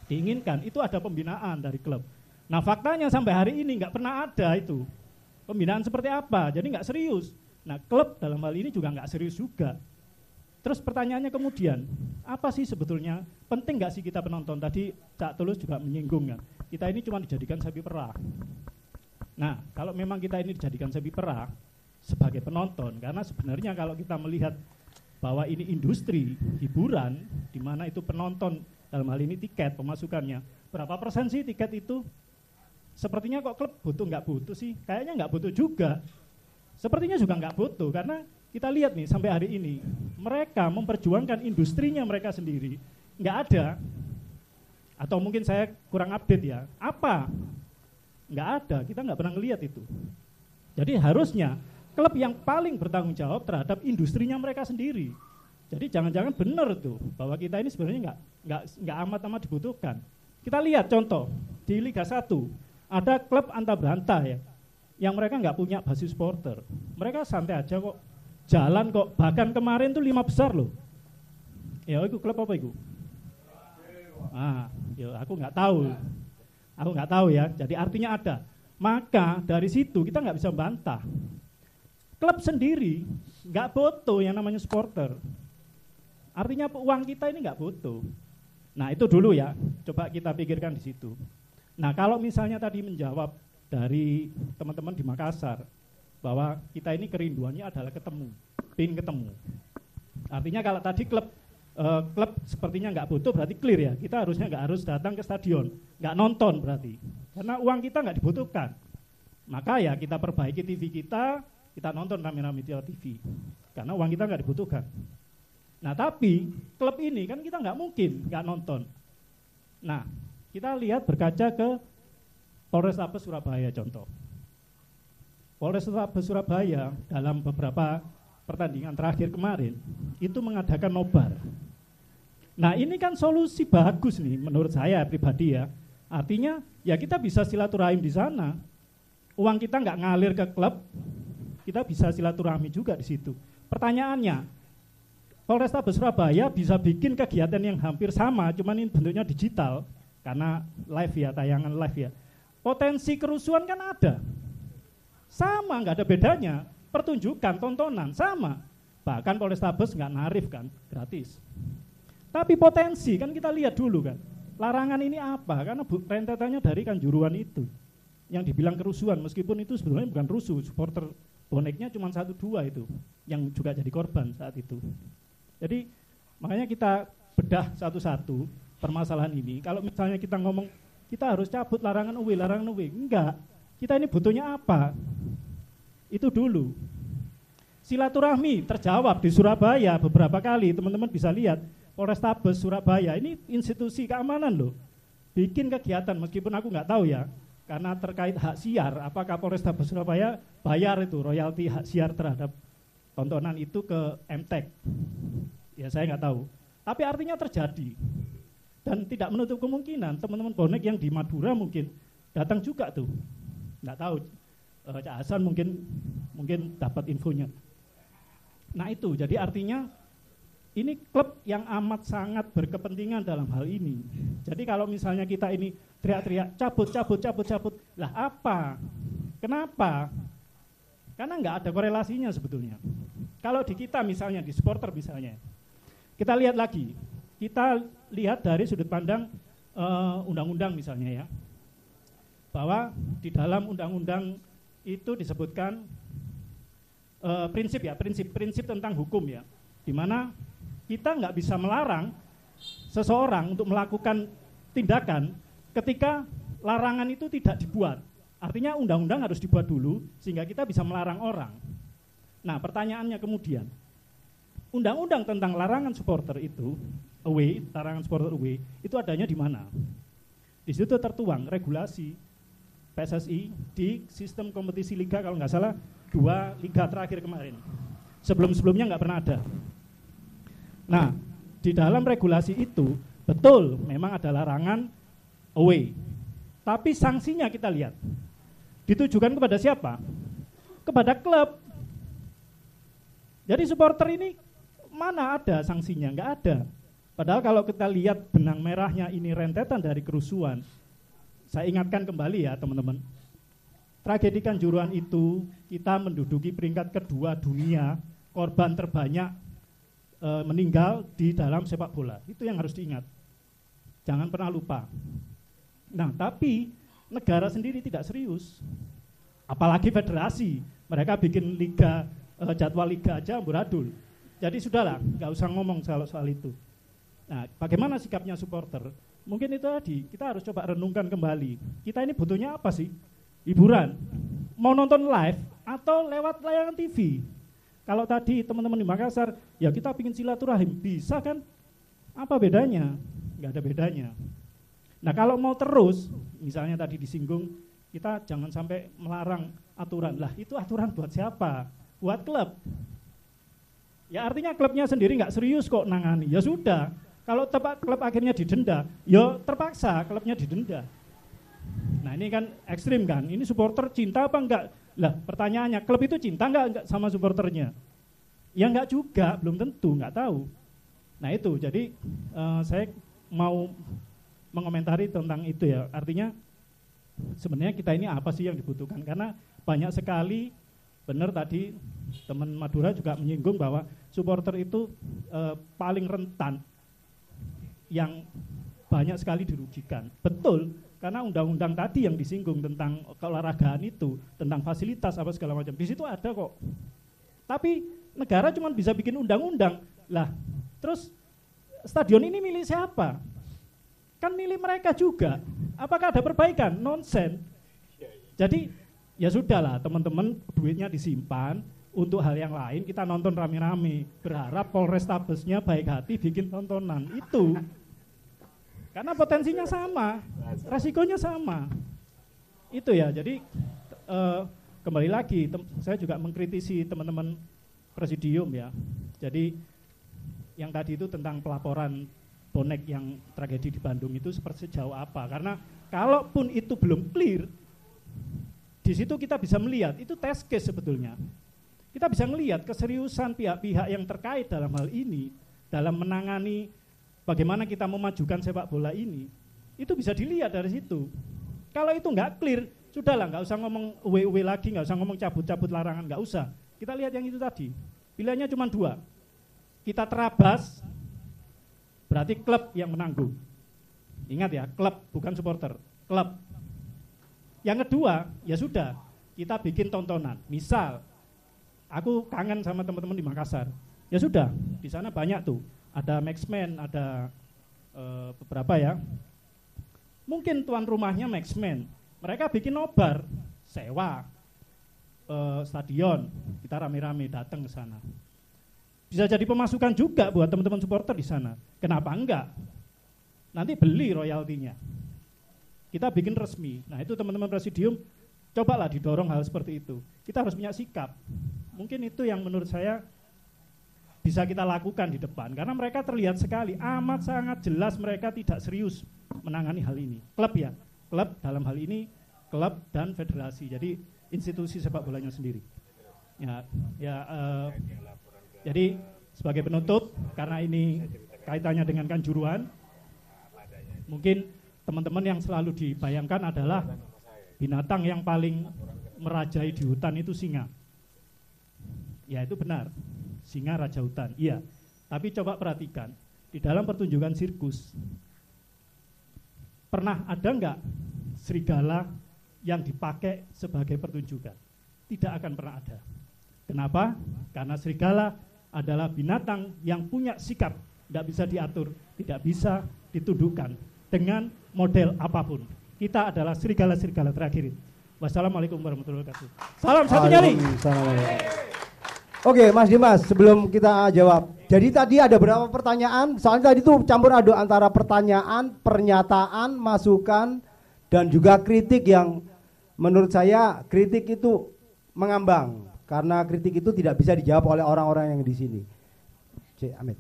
diinginkan, itu ada pembinaan dari klub. Nah faktanya sampai hari ini nggak pernah ada itu. Pembinaan seperti apa? Jadi nggak serius. Nah klub dalam hal ini juga nggak serius juga. Terus pertanyaannya kemudian, apa sih sebetulnya, penting nggak sih kita penonton? Tadi Cak Tulus juga menyinggung ya, kita ini cuma dijadikan sapi perah. Nah kalau memang kita ini dijadikan sapi perah sebagai penonton, karena sebenarnya kalau kita melihat bahwa ini industri hiburan, di mana itu penonton, dalam hal ini tiket, pemasukannya, berapa persen sih tiket itu? Sepertinya kok klub butuh, nggak butuh sih? Kayaknya nggak butuh juga. Sepertinya juga nggak butuh, karena kita lihat nih sampai hari ini, mereka memperjuangkan industrinya mereka sendiri, nggak ada. Atau mungkin saya kurang update ya, apa? Nggak ada, kita nggak pernah ngelihat itu. Jadi harusnya klub yang paling bertanggung jawab terhadap industrinya mereka sendiri. Jadi jangan-jangan benar tuh bahwa kita ini sebenarnya nggak amat-amat dibutuhkan. Kita lihat contoh di Liga 1 ada klub Anta Beranta ya, yang mereka nggak punya basis supporter. Mereka santai aja kok, jalan kok. Bahkan kemarin tuh 5 besar loh. Ya itu klub apa itu? Ya aku nggak tahu ya. Jadi artinya ada. Maka dari situ kita nggak bisa bantah. Klub sendiri nggak butuh yang namanya supporter. Artinya uang kita ini nggak butuh. Nah itu dulu ya, coba kita pikirkan di situ. Nah kalau misalnya tadi menjawab dari teman-teman di Makassar bahwa kita ini kerinduannya adalah pengen ketemu. Artinya kalau tadi klub sepertinya nggak butuh, berarti clear ya. Kita harusnya nggak harus datang ke stadion, nggak nonton berarti, karena uang kita nggak dibutuhkan. Maka ya kita perbaiki TV kita nonton rame-rame di TV, karena uang kita nggak dibutuhkan. Nah tapi klub ini kan kita nggak mungkin nggak nonton. Nah kita lihat berkaca ke Polrestabes Surabaya contoh. Polrestabes Surabaya dalam beberapa pertandingan terakhir kemarin itu mengadakan nobar. Nah ini kan solusi bagus nih menurut saya pribadi ya. Artinya ya kita bisa silaturahim di sana. Uang kita nggak ngalir ke klub, kita bisa silaturahmi juga di situ. Pertanyaannya, Polrestabes Surabaya bisa bikin kegiatan yang hampir sama, cuman ini bentuknya digital karena live ya, tayangan live ya. Potensi kerusuhan kan ada, sama nggak ada bedanya. Pertunjukan, tontonan sama. Bahkan Polrestabes nggak narif kan, gratis. Tapi potensi kan kita lihat dulu kan. Larangan ini apa? Karena rentetannya dari Kanjuruhan itu, yang dibilang kerusuhan, meskipun itu sebenarnya bukan rusuh, supporter boneknya cuma 1-2 itu yang juga jadi korban saat itu. Jadi makanya kita bedah satu-satu permasalahan ini. Kalau misalnya kita ngomong kita harus cabut larangan away, enggak. Kita ini butuhnya apa? Itu dulu. Silaturahmi terjawab di Surabaya beberapa kali, teman-teman bisa lihat Polrestabes Surabaya ini institusi keamanan loh. Bikin kegiatan meskipun aku nggak tahu ya. Karena terkait hak siar, apakah Polrestabes Surabaya bayar itu royalti hak siar terhadap tontonan itu ke MTEK? Ya saya nggak tahu. Tapi artinya terjadi. Dan tidak menutup kemungkinan teman-teman bonek yang di Madura mungkin datang juga tuh. Nggak tahu, Cak Hasan mungkin dapat infonya. Nah itu, jadi artinya ini klub yang amat sangat berkepentingan dalam hal ini. Jadi kalau misalnya kita ini teriak-teriak cabut, lah apa? Kenapa? Karena nggak ada korelasinya sebetulnya. Kalau di kita misalnya, di supporter misalnya, kita lihat lagi, kita lihat dari sudut pandang undang-undang misalnya ya, bahwa di dalam undang-undang itu disebutkan prinsip tentang hukum ya, di mana kita nggak bisa melarang seseorang untuk melakukan tindakan ketika larangan itu tidak dibuat Artinya undang-undang harus dibuat dulu sehingga kita bisa melarang orang. Nah, pertanyaannya kemudian, undang-undang tentang larangan supporter itu, away, larangan supporter away, itu adanya di mana? Di situ tertuang regulasi PSSI di sistem kompetisi liga, kalau nggak salah 2 liga terakhir kemarin. Sebelum-sebelumnya nggak pernah ada. Nah, di dalam regulasi itu betul memang ada larangan away. Tapi sanksinya kita lihat. Ditujukan kepada siapa? Kepada klub. Jadi supporter ini mana ada sanksinya? Nggak ada. Padahal kalau kita lihat benang merahnya ini rentetan dari kerusuhan. Saya ingatkan kembali ya teman-teman. Tragedi Kanjuruhan itu kita menduduki peringkat kedua dunia, korban terbanyak meninggal di dalam sepak bola. Itu yang harus diingat. Jangan pernah lupa. Nah, tapi negara sendiri tidak serius. Apalagi federasi. Mereka bikin liga, jadwal liga aja amburadul. Jadi sudahlah, nggak usah ngomong soal itu. Nah, bagaimana sikapnya supporter? Mungkin itu tadi, kita harus coba renungkan kembali. Kita ini butuhnya apa sih? Hiburan. Mau nonton live atau lewat layanan TV? Kalau tadi teman-teman di Makassar, ya kita pingin silaturahim, bisa kan? Apa bedanya? Nggak ada bedanya. Nah, kalau mau terus, misalnya tadi disinggung, kita jangan sampai melarang aturan. Lah, itu aturan buat siapa? Buat klub. Ya artinya klubnya sendiri nggak serius kok nangani. Ya sudah. Kalau klub akhirnya didenda, ya terpaksa klubnya didenda. Nah ini kan ekstrim kan, ini supporter cinta apa enggak? Lah pertanyaannya, klub itu cinta enggak sama supporternya? Ya enggak juga, belum tentu, enggak tahu. Nah itu, jadi saya mau mengomentari tentang itu ya, artinya sebenarnya kita ini apa sih yang dibutuhkan? Karena banyak sekali, benar tadi teman Madura juga menyinggung bahwa supporter itu paling rentan, yang banyak sekali dirugikan. Betul, karena undang-undang tadi yang disinggung tentang keolahragaan itu, tentang fasilitas apa segala macam, di situ ada kok. Tapi negara cuma bisa bikin undang-undang. Lah, terus stadion ini milik siapa? Kan milik mereka juga. Apakah ada perbaikan? Nonsen. Jadi ya sudahlah teman-teman, duitnya disimpan untuk hal yang lain, kita nonton rame-rame. Berharap Polrestabesnya baik hati bikin tontonan. Itu. Karena potensinya sama, resikonya sama. Itu ya, jadi kembali lagi, saya juga mengkritisi teman-teman presidium ya. Jadi yang tadi itu tentang pelaporan bonek yang tragedi di Bandung itu seperti sejauh apa. Karena kalaupun itu belum clear, di situ kita bisa melihat, itu test case sebetulnya. Kita bisa melihat keseriusan pihak-pihak yang terkait dalam hal ini, dalam menangani bagaimana kita memajukan sepak bola ini, itu bisa dilihat dari situ. Kalau itu nggak clear, sudahlah, nggak usah ngomong uwe lagi, nggak usah ngomong cabut-cabut larangan, nggak usah. Kita lihat yang itu tadi. Pilihannya cuma 2. Kita terabas, berarti klub yang menanggung. Ingat ya, klub bukan supporter, klub. Yang kedua, ya sudah, kita bikin tontonan. Misal, aku kangen sama teman-teman di Makassar. Ya sudah, di sana banyak tuh. Ada Maxman, ada beberapa ya. Mungkin tuan rumahnya Maxman. Mereka bikin nobar, sewa stadion, kita rame-rame datang ke sana. Bisa jadi pemasukan juga buat teman-teman supporter di sana. Kenapa enggak? Nanti beli royaltinya. Kita bikin resmi. Nah itu teman-teman presidium, cobalah didorong hal seperti itu. Kita harus punya sikap. Mungkin itu yang menurut saya bisa kita lakukan di depan, karena mereka terlihat sekali amat sangat jelas mereka tidak serius menangani hal ini. Klub ya, klub dalam hal ini klub dan federasi, jadi institusi sepak bolanya sendiri. Jadi sebagai penutup, karena ini kaitannya dengan Kanjuruhan, mungkin teman-teman yang selalu dibayangkan adalah binatang yang paling merajai di hutan itu singa. Ya itu benar. Singa raja hutan, iya. Tapi coba perhatikan, di dalam pertunjukan sirkus, pernah ada enggak serigala yang dipakai sebagai pertunjukan? Tidak akan pernah ada. Kenapa? Karena serigala adalah binatang yang punya sikap, tidak bisa diatur, tidak bisa ditundukkan dengan model apapun. Kita adalah serigala-serigala terakhir. Wassalamualaikum warahmatullahi wabarakatuh. Salam satu nyali. Oke, Mas Dimas, sebelum kita jawab. Jadi tadi ada berapa pertanyaan? Soalnya tadi tuh campur aduk antara pertanyaan, pernyataan, masukan, dan juga kritik yang menurut saya kritik itu mengambang. Karena kritik itu tidak bisa dijawab oleh orang-orang yang di sini. Cik Amit.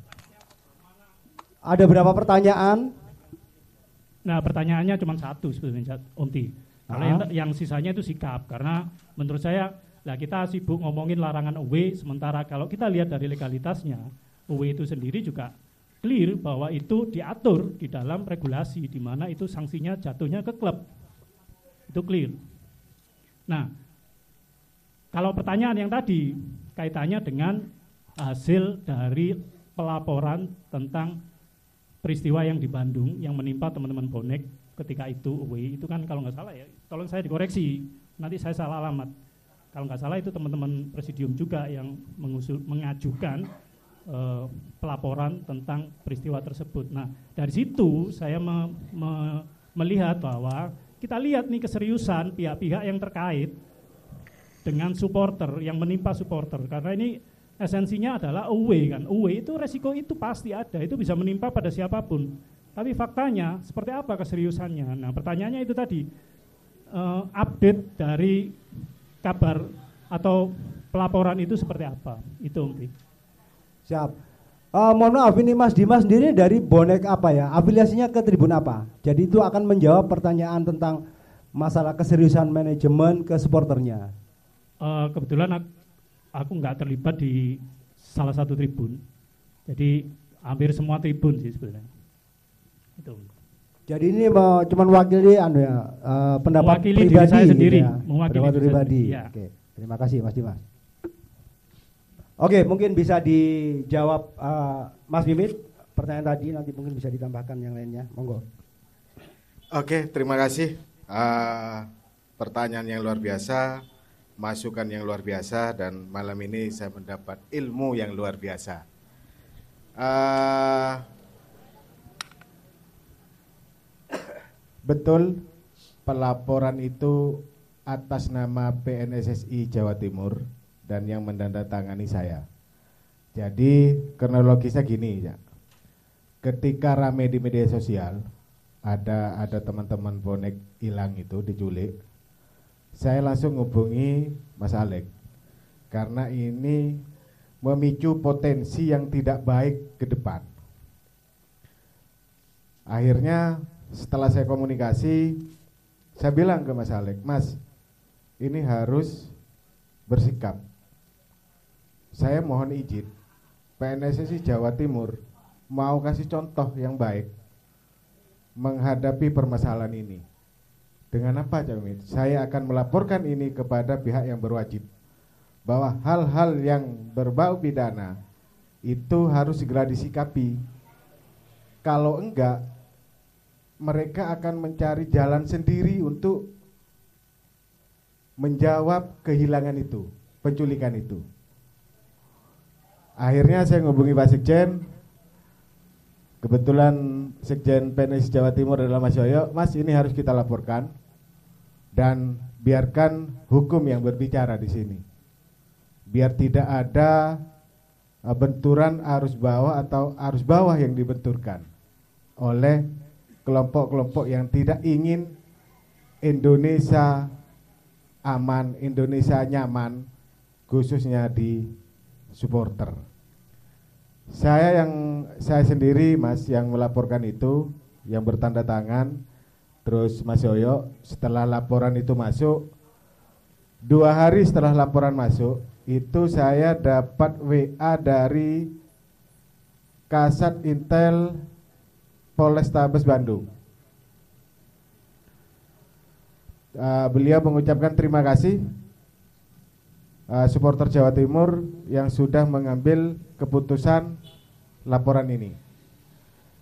Ada berapa pertanyaan? Nah, pertanyaannya cuma satu sebetulnya, Om Ti. Kalau yang sisanya itu sikap, karena menurut saya lah kita sibuk ngomongin larangan away, sementara kalau kita lihat dari legalitasnya, away itu sendiri juga clear bahwa itu diatur di dalam regulasi, di mana itu sanksinya jatuhnya ke klub. Itu clear. Nah, kalau pertanyaan yang tadi kaitannya dengan hasil dari pelaporan tentang peristiwa yang di Bandung yang menimpa teman-teman bonek ketika itu away, itu kan kalau nggak salah ya, tolong saya dikoreksi, nanti saya salah alamat. Kalau nggak salah itu teman-teman presidium juga yang mengajukan pelaporan tentang peristiwa tersebut. Nah, dari situ saya melihat bahwa kita lihat nih keseriusan pihak-pihak yang terkait dengan supporter, yang menimpa supporter. Karena ini esensinya adalah away kan. Away itu resiko itu pasti ada, itu bisa menimpa pada siapapun. Tapi faktanya seperti apa keseriusannya? Nah, pertanyaannya itu tadi, update dari kabar atau pelaporan itu seperti apa? Itu Om Pi. Siap. Mohon maaf, ini Mas Dimas sendiri dari bonek apa ya? Afiliasinya ke tribun apa? Jadi itu akan menjawab pertanyaan tentang masalah keseriusan manajemen ke supporternya. Kebetulan aku nggak terlibat di salah satu tribun. Jadi hampir semua tribun sih sebenarnya. Itu. Jadi ini cuma mewakili pendapat mewakili pribadi diri saya sendiri, ya. mewakili Pendapat diri pribadi. saya sendiri, ya. Oke, terima kasih Mas Dimas. Oke, mungkin bisa dijawab Mas Mimit pertanyaan tadi, nanti mungkin bisa ditambahkan yang lainnya. Monggo. Oke, terima kasih. Pertanyaan yang luar biasa, masukan yang luar biasa, dan malam ini saya mendapat ilmu yang luar biasa. Betul, pelaporan itu atas nama PNSSI Jawa Timur dan yang mendandatangani saya. Jadi kronologisnya gini ya. Ketika rame di media sosial, ada teman-teman bonek hilang itu diculik. Saya langsung hubungi Mas Alek karena ini memicu potensi yang tidak baik ke depan. Akhirnya setelah saya komunikasi, saya bilang ke Mas Alek, Mas, ini harus bersikap. Saya mohon izin, PNSSI Jawa Timur mau kasih contoh yang baik menghadapi permasalahan ini. Dengan apa, Cak Mimit? Saya akan melaporkan ini kepada pihak yang berwajib, bahwa hal-hal yang berbau pidana itu harus segera disikapi. Kalau enggak, mereka akan mencari jalan sendiri untuk menjawab kehilangan itu, penculikan itu. Akhirnya saya menghubungi Pak Sekjen. Kebetulan Sekjen PNSSI Jawa Timur adalah Mas Yoyo. Mas, ini harus kita laporkan dan biarkan hukum yang berbicara di sini. Biar tidak ada benturan arus bawah atau arus bawah yang dibenturkan oleh kelompok-kelompok yang tidak ingin Indonesia aman, Indonesia nyaman, khususnya di supporter. Saya sendiri Mas yang melaporkan itu, yang bertanda tangan. Terus Mas Yoyo setelah laporan itu masuk, 2 hari setelah laporan masuk, itu saya dapat WA dari Kasat Intel Polrestabes Bandung. Beliau mengucapkan terima kasih supporter Jawa Timur yang sudah mengambil keputusan laporan ini.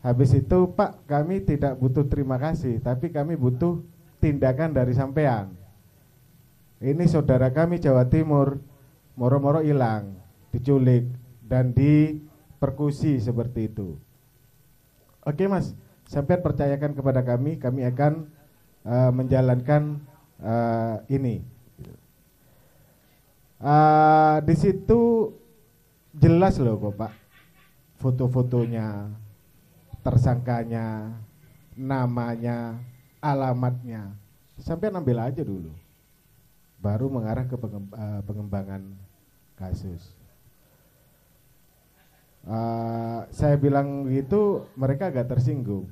Habis itu, Pak, kami tidak butuh terima kasih, tapi kami butuh tindakan dari sampean. Ini saudara kami Jawa Timur moro-moro hilang, diculik dan dipersekusi seperti itu. Oke Mas, sampean percayakan kepada kami akan menjalankan ini. Di situ jelas loh kok Pak, foto-fotonya, tersangkanya, namanya, alamatnya, sampai ambil aja dulu, baru mengarah ke pengembangan kasus. Saya bilang gitu, mereka agak tersinggung.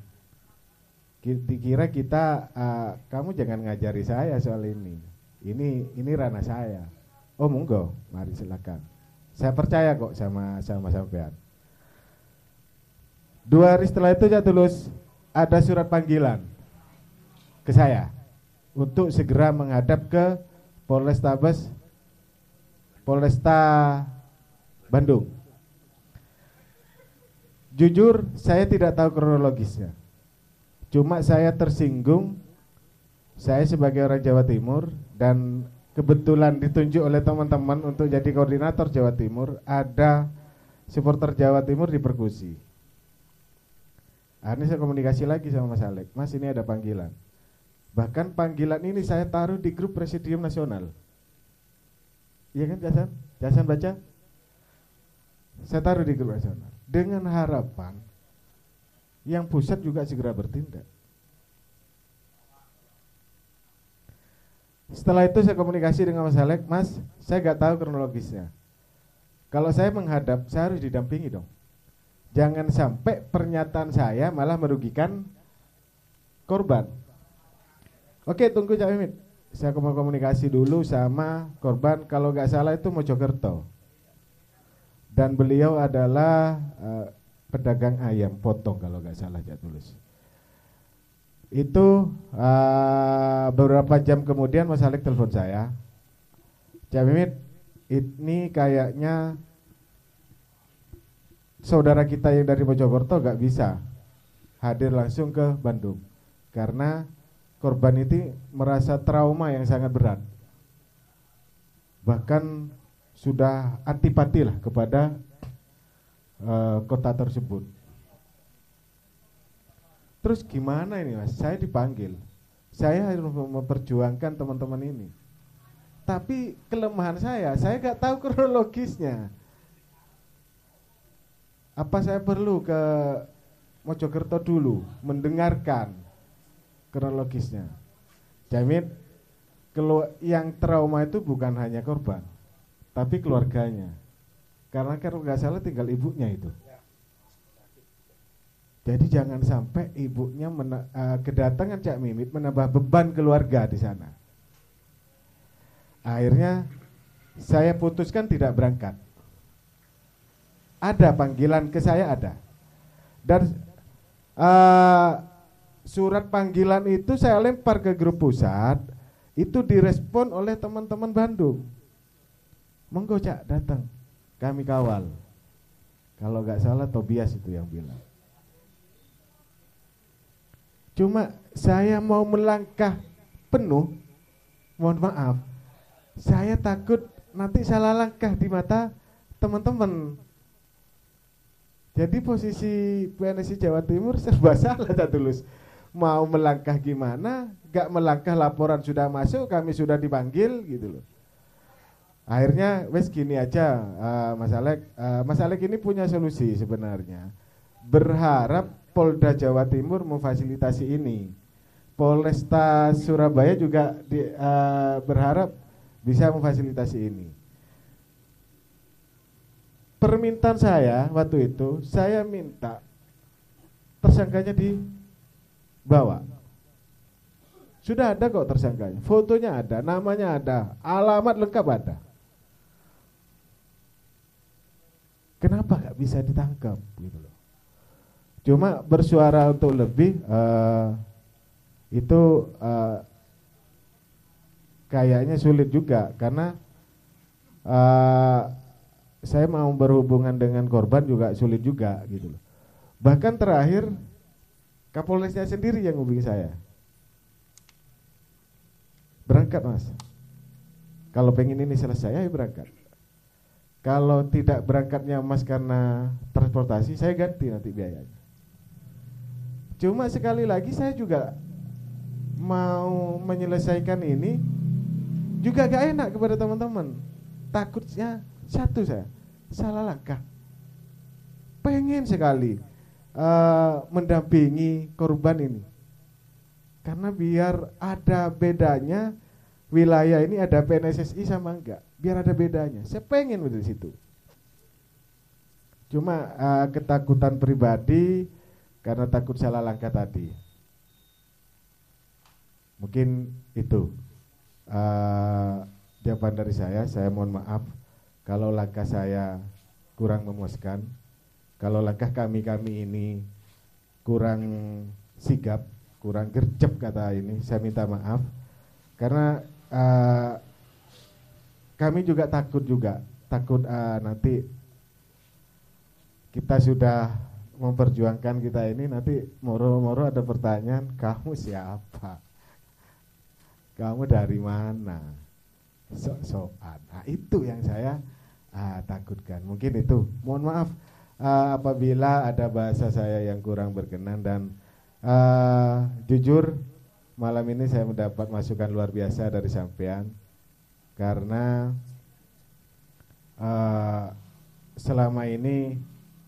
Dikira kita, kamu jangan ngajari saya soal ini. Ini ranah saya. Oh monggo, mari silakan. Saya percaya kok sama sampean. 2 hari setelah itu ya Tulus, ada surat panggilan ke saya untuk segera menghadap ke Polresta Bandung. Jujur saya tidak tahu kronologisnya. Cuma saya tersinggung, saya sebagai orang Jawa Timur dan kebetulan ditunjuk oleh teman-teman untuk jadi koordinator Jawa Timur, ada supporter Jawa Timur dipersekusi. Akhirnya saya komunikasi lagi sama Mas Alek, Mas ini ada panggilan. Bahkan panggilan ini saya taruh di grup Presidium Nasional. Iya kan Jasan? Jasan baca? Saya taruh di grup nasional dengan harapan yang pusat juga segera bertindak. Setelah itu saya komunikasi dengan Mas Alek, Mas, saya gak tahu kronologisnya. Kalau saya menghadap, saya harus didampingi dong. Jangan sampai pernyataan saya malah merugikan korban. Oke, tunggu Cak Mimit. Saya komunikasi dulu sama korban, kalau gak salah itu Mojokerto. Dan beliau adalah pedagang ayam potong kalau gak salah Cak Tulus. Itu beberapa jam kemudian Mas Alek telepon saya, Cak Mimit, ini kayaknya saudara kita yang dari Mojokerto gak bisa hadir langsung ke Bandung karena korban itu merasa trauma yang sangat berat, bahkan sudah antipati lah kepada kota tersebut. Terus gimana ini Mas? Saya dipanggil, saya harus memperjuangkan teman-teman ini. Tapi kelemahan saya gak tahu kronologisnya. Apa saya perlu ke Mojokerto dulu mendengarkan kronologisnya? Jamin yang trauma itu bukan hanya korban, tapi keluarganya. Karena kalau nggak salah tinggal ibunya itu. Jadi jangan sampai ibunya kedatangan Cak Mimit menambah beban keluarga di sana. Akhirnya saya putuskan tidak berangkat. Ada panggilan ke saya ada. Dan surat panggilan itu saya lempar ke grup pusat, itu direspon oleh teman-teman Bandung. Monggo Cak datang, kami kawal. Kalau gak salah Tobias itu yang bilang. Cuma saya mau melangkah penuh, mohon maaf, saya takut nanti salah langkah di mata teman-teman. Jadi posisi PNSI Jawa Timur serba salah Cak Tulus. Mau melangkah gimana, gak melangkah laporan sudah masuk, kami sudah dipanggil gitu loh. Akhirnya wes gini aja Mas Alek ini punya solusi sebenarnya. Berharap Polda Jawa Timur memfasilitasi ini. Polresta Surabaya juga berharap bisa memfasilitasi ini. Permintaan saya waktu itu, saya minta tersangkanya dibawa. Sudah ada kok tersangkanya, fotonya ada, namanya ada, alamat lengkap ada. Kenapa gak bisa ditangkap gitu loh. Cuma bersuara untuk lebih itu kayaknya sulit juga karena saya mau berhubungan dengan korban juga sulit juga gitu loh. Bahkan terakhir Kapolresnya sendiri yang hubungi saya. Berangkat Mas. Kalau pengen ini selesai, ayo berangkat. Kalau tidak berangkatnya Mas karena transportasi, saya ganti nanti biayanya. Cuma sekali lagi saya juga mau menyelesaikan ini juga gak enak kepada teman-teman. Takutnya satu, saya salah langkah. Pengen sekali mendampingi korban ini, karena biar ada bedanya wilayah ini ada PNSSI sama enggak, biar ada bedanya. Saya pengen di situ. Cuma ketakutan pribadi karena takut salah langkah tadi. Mungkin itu jawaban dari saya. Saya mohon maaf kalau langkah saya kurang memuaskan, kalau langkah kami ini kurang sigap, kurang gercep kata ini, saya minta maaf. Karena kami juga takut nanti kita sudah memperjuangkan kita ini, nanti moro-moro ada pertanyaan, kamu siapa? Kamu dari mana? Sok-sokan. Nah, itu yang saya takutkan. Mungkin itu. Mohon maaf apabila ada bahasa saya yang kurang berkenan, dan jujur malam ini saya mendapat masukan luar biasa dari sampean, karena selama ini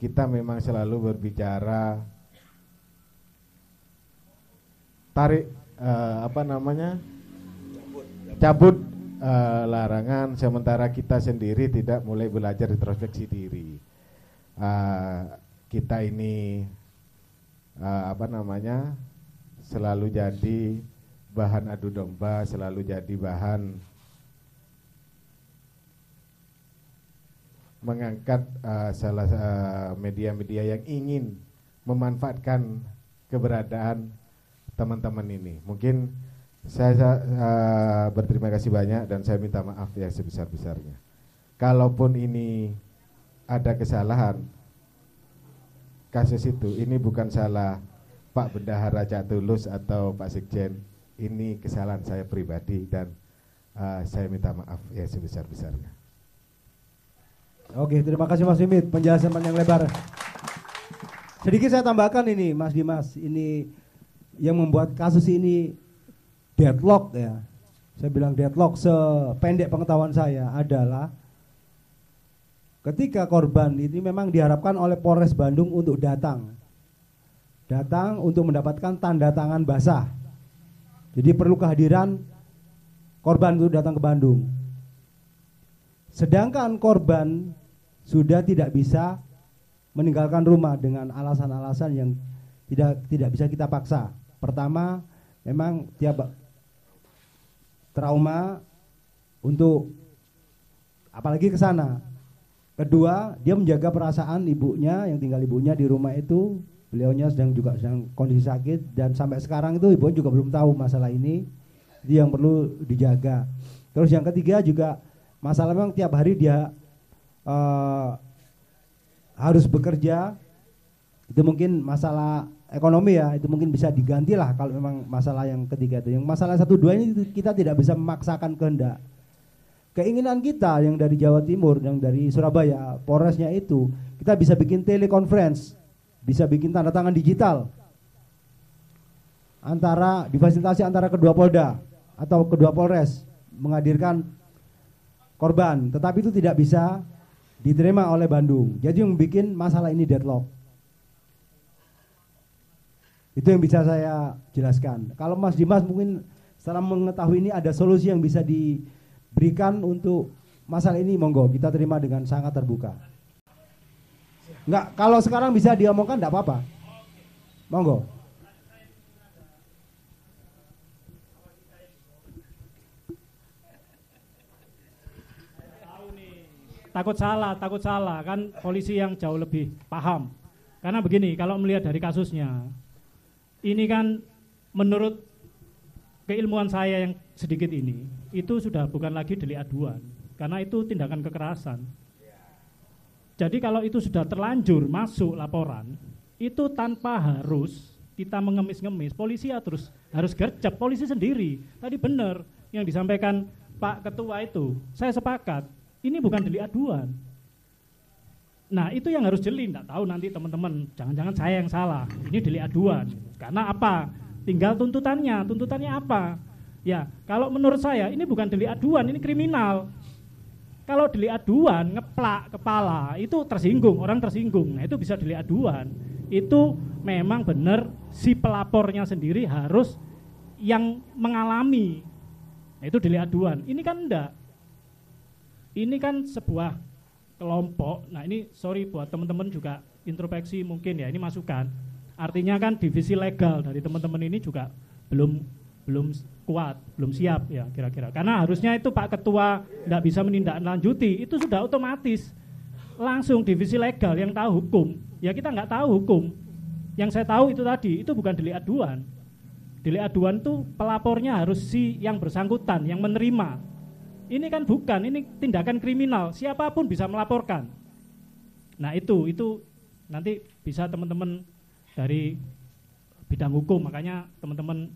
kita memang selalu berbicara cabut larangan, sementara kita sendiri tidak mulai belajar introspeksi diri. Kita ini selalu jadi bahan adu domba, selalu jadi bahan mengangkat media-media yang ingin memanfaatkan keberadaan teman-teman ini. Mungkin saya berterima kasih banyak dan saya minta maaf ya sebesar-besarnya. Kalaupun ini ada kesalahan kasus itu, ini bukan salah Pak Bendahara Cak Tulus atau Pak Sekjen, ini kesalahan saya pribadi dan saya minta maaf ya sebesar-besarnya. Oke, terima kasih Mas Mimit, penjelasan panjang lebar. Sedikit saya tambahkan ini Mas Dimas, ini yang membuat kasus ini deadlock ya. Saya bilang deadlock sependek pengetahuan saya adalah ketika korban ini memang diharapkan oleh Polres Bandung untuk datang untuk mendapatkan tanda tangan basah. Jadi perlu kehadiran korban untuk datang ke Bandung. Sedangkan korban sudah tidak bisa meninggalkan rumah dengan alasan-alasan yang tidak bisa kita paksa. Pertama, memang dia trauma untuk apalagi ke sana. Kedua, dia menjaga perasaan ibunya yang tinggal ibunya di rumah itu. Beliaunya sedang kondisi sakit dan sampai sekarang itu ibunya juga belum tahu masalah ini. Itu yang perlu dijaga. Terus yang ketiga juga masalah memang tiap hari dia harus bekerja. Itu mungkin masalah ekonomi ya, itu mungkin bisa digantilah kalau memang masalah yang ketiga itu. Yang masalah 1, 2 ini kita tidak bisa memaksakan kehendak. Keinginan kita yang dari Jawa Timur, yang dari Surabaya, Polresnya itu kita bisa bikin telekonferensi, bisa bikin tanda tangan digital difasilitasi antara kedua Polda atau kedua Polres menghadirkan korban, tetapi itu tidak bisa diterima oleh Bandung. Jadi yang bikin masalah ini deadlock. Itu yang bisa saya jelaskan. Kalau Mas Dimas mungkin setelah mengetahui ini ada solusi yang bisa diberikan untuk masalah ini, monggo kita terima dengan sangat terbuka. Enggak, kalau sekarang bisa diomongkan enggak apa-apa. Monggo. Takut salah kan polisi yang jauh lebih paham. Karena begini, kalau melihat dari kasusnya, ini kan menurut keilmuan saya yang sedikit ini, itu sudah bukan lagi delik aduan, karena itu tindakan kekerasan. Jadi kalau itu sudah terlanjur masuk laporan, itu tanpa harus kita mengemis-ngemis, polisi harus gercep, polisi sendiri. Tadi benar yang disampaikan Pak Ketua itu, saya sepakat. Ini bukan delik aduan. Nah itu yang harus jeli, enggak tahu nanti teman-teman, jangan-jangan saya yang salah, ini delik aduan. Karena apa? Tinggal tuntutannya apa? Ya, kalau menurut saya ini bukan delik aduan, ini kriminal. Kalau delik aduan ngeplak kepala itu tersinggung, orang tersinggung. Nah, itu bisa delik aduan. Itu memang benar si pelapornya sendiri harus yang mengalami. Nah, itu delik aduan. Ini kan enggak. Ini kan sebuah kelompok. Nah, ini sorry buat teman-teman juga introspeksi mungkin ya, ini masukan. Artinya kan divisi legal dari teman-teman ini juga belum kuat, belum siap ya kira-kira. Karena harusnya itu Pak Ketua enggak bisa menindaklanjuti, itu sudah otomatis. Langsung divisi legal yang tahu hukum. Ya kita enggak tahu hukum. Yang saya tahu itu tadi, itu bukan delik aduan. Delik aduan itu pelapornya harus si yang bersangkutan, yang menerima. Ini kan bukan, ini tindakan kriminal, siapapun bisa melaporkan. Nah itu nanti bisa teman-teman dari bidang hukum, makanya teman-teman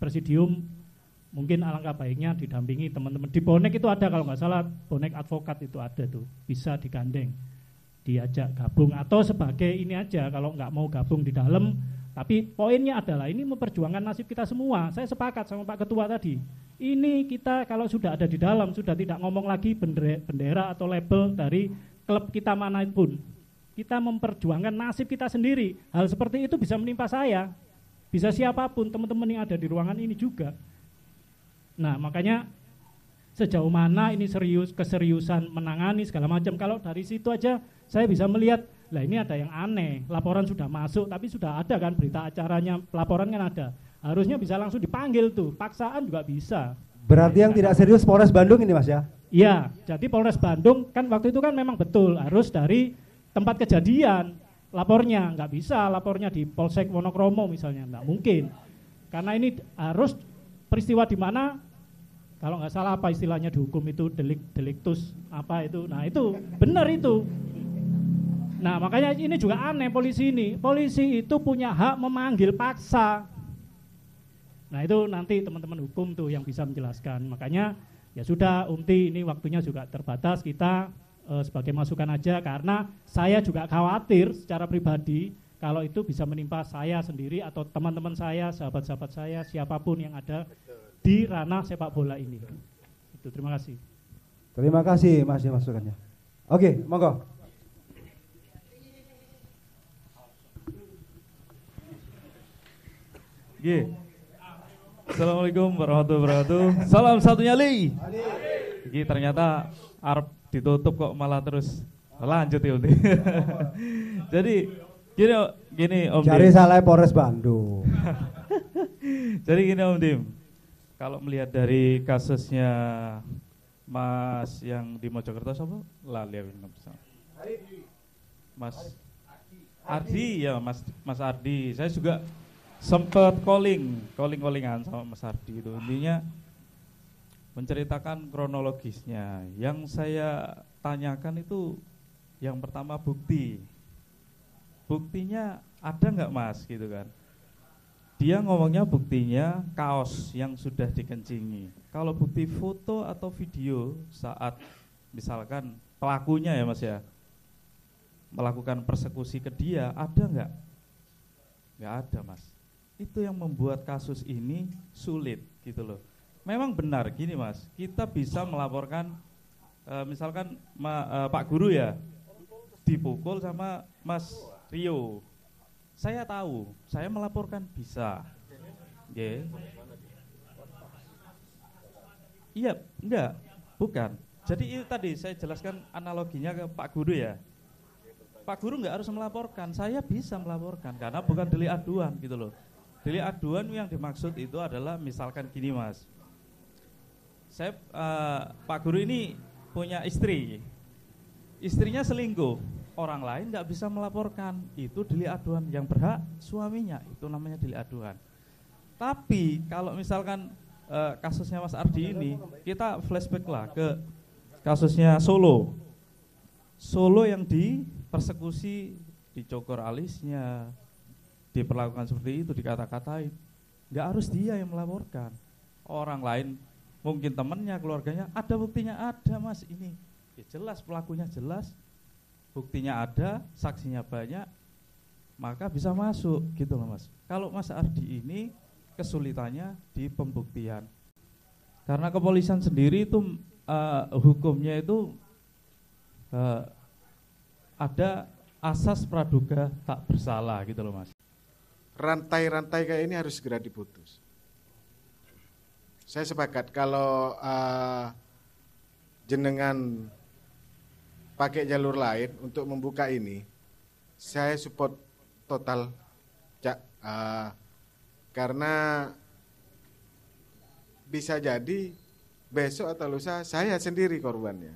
presidium mungkin alangkah baiknya didampingi teman-teman. Di bonek itu ada kalau nggak salah, bonek advokat itu ada tuh, bisa digandeng, diajak gabung atau sebagai ini aja kalau nggak mau gabung di dalam. Tapi poinnya adalah ini memperjuangkan nasib kita semua. Saya sepakat sama Pak Ketua tadi. Ini kita kalau sudah ada di dalam, sudah tidak ngomong lagi bendera atau label dari klub kita manapun. Kita memperjuangkan nasib kita sendiri. Hal seperti itu bisa menimpa saya. Bisa siapapun, teman-teman yang ada di ruangan ini juga. Nah makanya sejauh mana ini keseriusan menangani segala macam. Kalau dari situ aja saya bisa melihat, lah ini ada yang aneh, laporan sudah masuk tapi sudah ada kan berita acaranya, laporan kan ada. Harusnya bisa langsung dipanggil tuh, paksaan juga bisa. Berarti yang tidak serius Polres Bandung ini Mas ya? Iya, jadi Polres Bandung kan waktu itu kan memang betul harus dari tempat kejadian lapornya, nggak bisa lapornya di Polsek Wonokromo misalnya, nggak mungkin. Karena ini harus peristiwa di mana, kalau nggak salah apa istilahnya di hukum itu deliktus apa itu, nah itu benar itu. Nah makanya ini juga aneh polisi ini. Polisi itu punya hak memanggil paksa. Nah itu nanti teman-teman hukum tuh yang bisa menjelaskan. Makanya ya sudah Umti, ini waktunya juga terbatas, kita sebagai masukan aja. Karena saya juga khawatir secara pribadi kalau itu bisa menimpa saya sendiri atau teman-teman saya, sahabat-sahabat saya, siapapun yang ada di ranah sepak bola ini. Itu, terima kasih. Terima kasih Mas masukannya. Oke, monggo. Oke. Assalamualaikum warahmatullahi wabarakatuh. Salam satu nyali. Iki ternyata arep ditutup kok malah terus lanjut ya Om. Jadi gini Om. Cari salah Polres Bandung. Jadi gini Om Dim. Kalau melihat dari kasusnya Mas yang di Mojokerto siapa? Lali Mas Ardi ya, Mas Ardi. Saya juga sempat callingan sama Mas Ardi itu. Intinya menceritakan kronologisnya. Yang saya tanyakan itu yang pertama buktinya ada nggak Mas gitu kan. Dia ngomongnya buktinya kaos yang sudah dikencingi. Kalau bukti foto atau video saat misalkan pelakunya ya Mas ya melakukan persekusi ke dia, ada nggak? Nggak ada Mas. Itu yang membuat kasus ini sulit gitu loh. Memang benar gini Mas, kita bisa melaporkan misalkan Pak Guru ya dipukul sama Mas Rio. Saya tahu, saya melaporkan bisa. Yeah. Iya, enggak, bukan. Jadi itu tadi saya jelaskan analoginya ke Pak Guru ya. Pak Guru enggak harus melaporkan, saya bisa melaporkan karena bukan delik aduan gitu loh. Delik aduan yang dimaksud itu adalah misalkan gini Mas. Saya Pak Guru ini punya istri. Istrinya selingkuh, orang lain enggak bisa melaporkan. Itu delik aduan, yang berhak suaminya, itu namanya delik aduan. Tapi kalau misalkan kasusnya Mas Ardi ini, kita flashback lah ke kasusnya Solo. Solo yang dipersekusi, dicokor alisnya, diperlakukan seperti itu, dikata-katain. Nggak harus dia yang melaporkan. Orang lain, mungkin temannya, keluarganya, ada buktinya, ada Mas ini. Ya jelas, pelakunya jelas, buktinya ada, saksinya banyak, maka bisa masuk gitu loh Mas. Kalau Mas Ardi ini kesulitannya di pembuktian. Karena kepolisian sendiri itu hukumnya itu ada asas praduga tak bersalah gitu loh Mas. Rantai-rantai kayak ini harus segera diputus. Saya sepakat kalau jenengan pakai jalur lain untuk membuka ini, saya support total, Cak. Karena bisa jadi besok atau lusa saya sendiri korbannya.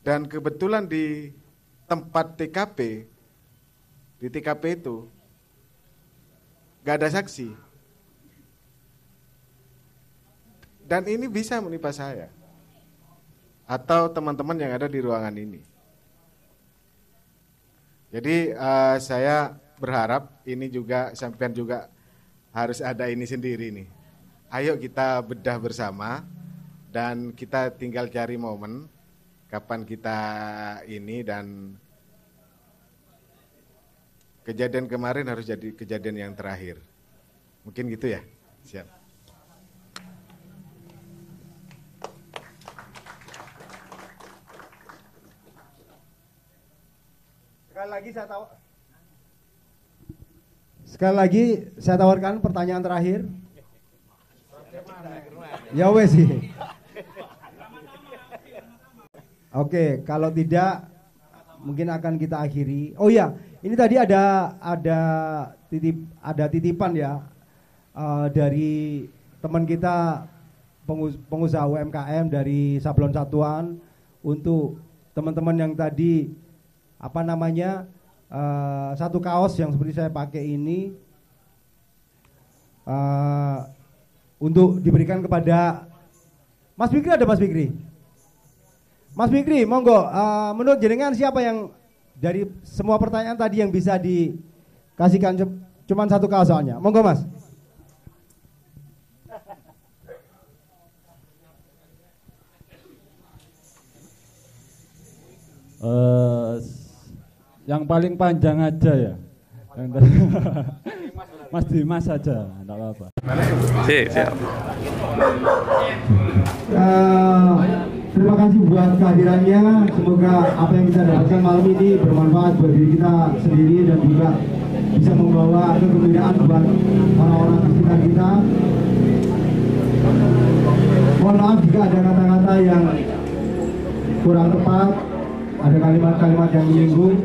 Dan kebetulan di tempat TKP, di TKP itu gak ada saksi. Dan ini bisa menimpa saya atau teman-teman yang ada di ruangan ini. Jadi saya berharap ini juga sampean juga harus ada ini sendiri nih. Ayo kita bedah bersama dan kita tinggal cari momen kapan kita ini, dan kejadian kemarin harus jadi kejadian yang terakhir. Mungkin gitu ya. Siap. Sekali lagi saya tawarkan pertanyaan terakhir. Ya wes sih. Oke, kalau tidak mungkin akan kita akhiri. Oh ya, ini tadi ada titipan ya dari teman kita pengusaha UMKM dari Sablon Satuan untuk teman-teman yang tadi satu kaos yang seperti saya pakai ini untuk diberikan kepada Mas Fikri. Ada Mas Fikri? Mas Fikri, monggo, menurut jenengan siapa yang dari semua pertanyaan tadi yang bisa dikasihkan cuman satu kaos soalnya? Monggo Mas. Yang paling panjang aja ya. Mas Dimas saja, enggak apa-apa. Siap. Terima kasih buat kehadirannya. Semoga apa yang kita dapatkan malam ini bermanfaat buat diri kita sendiri dan juga bisa membawa kegembiraan buat orang-orang di sekitar kita. Mohon maaf jika ada kata-kata yang kurang tepat, ada kalimat-kalimat yang menyinggung.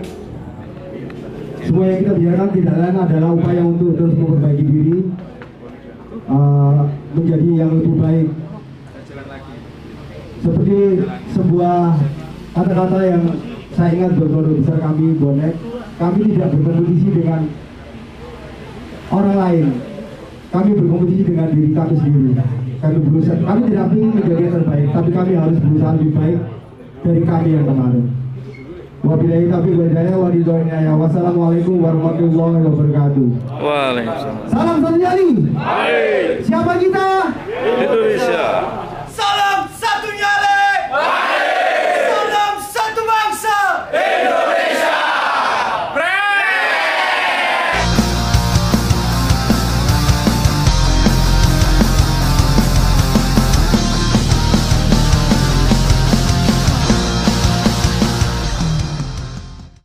Semua yang kita bicarakan tidak lain adalah upaya untuk terus memperbaiki diri, menjadi yang lebih baik. Seperti sebuah kata-kata yang saya ingat buat keluarga besar kami, Bonek, kami tidak berkompetisi dengan orang lain, kami berkompetisi dengan diri kami sendiri. Kami tidak ingin menjadi yang terbaik, tapi kami harus berusaha lebih baik dari kami yang kemarin. Wabillahi taufiq wal hidayah wa ridwanillah. Wassalamualaikum warahmatullahi wabarakatuh. Waalaikumsalam. Salam satu nyali. Siapa kita?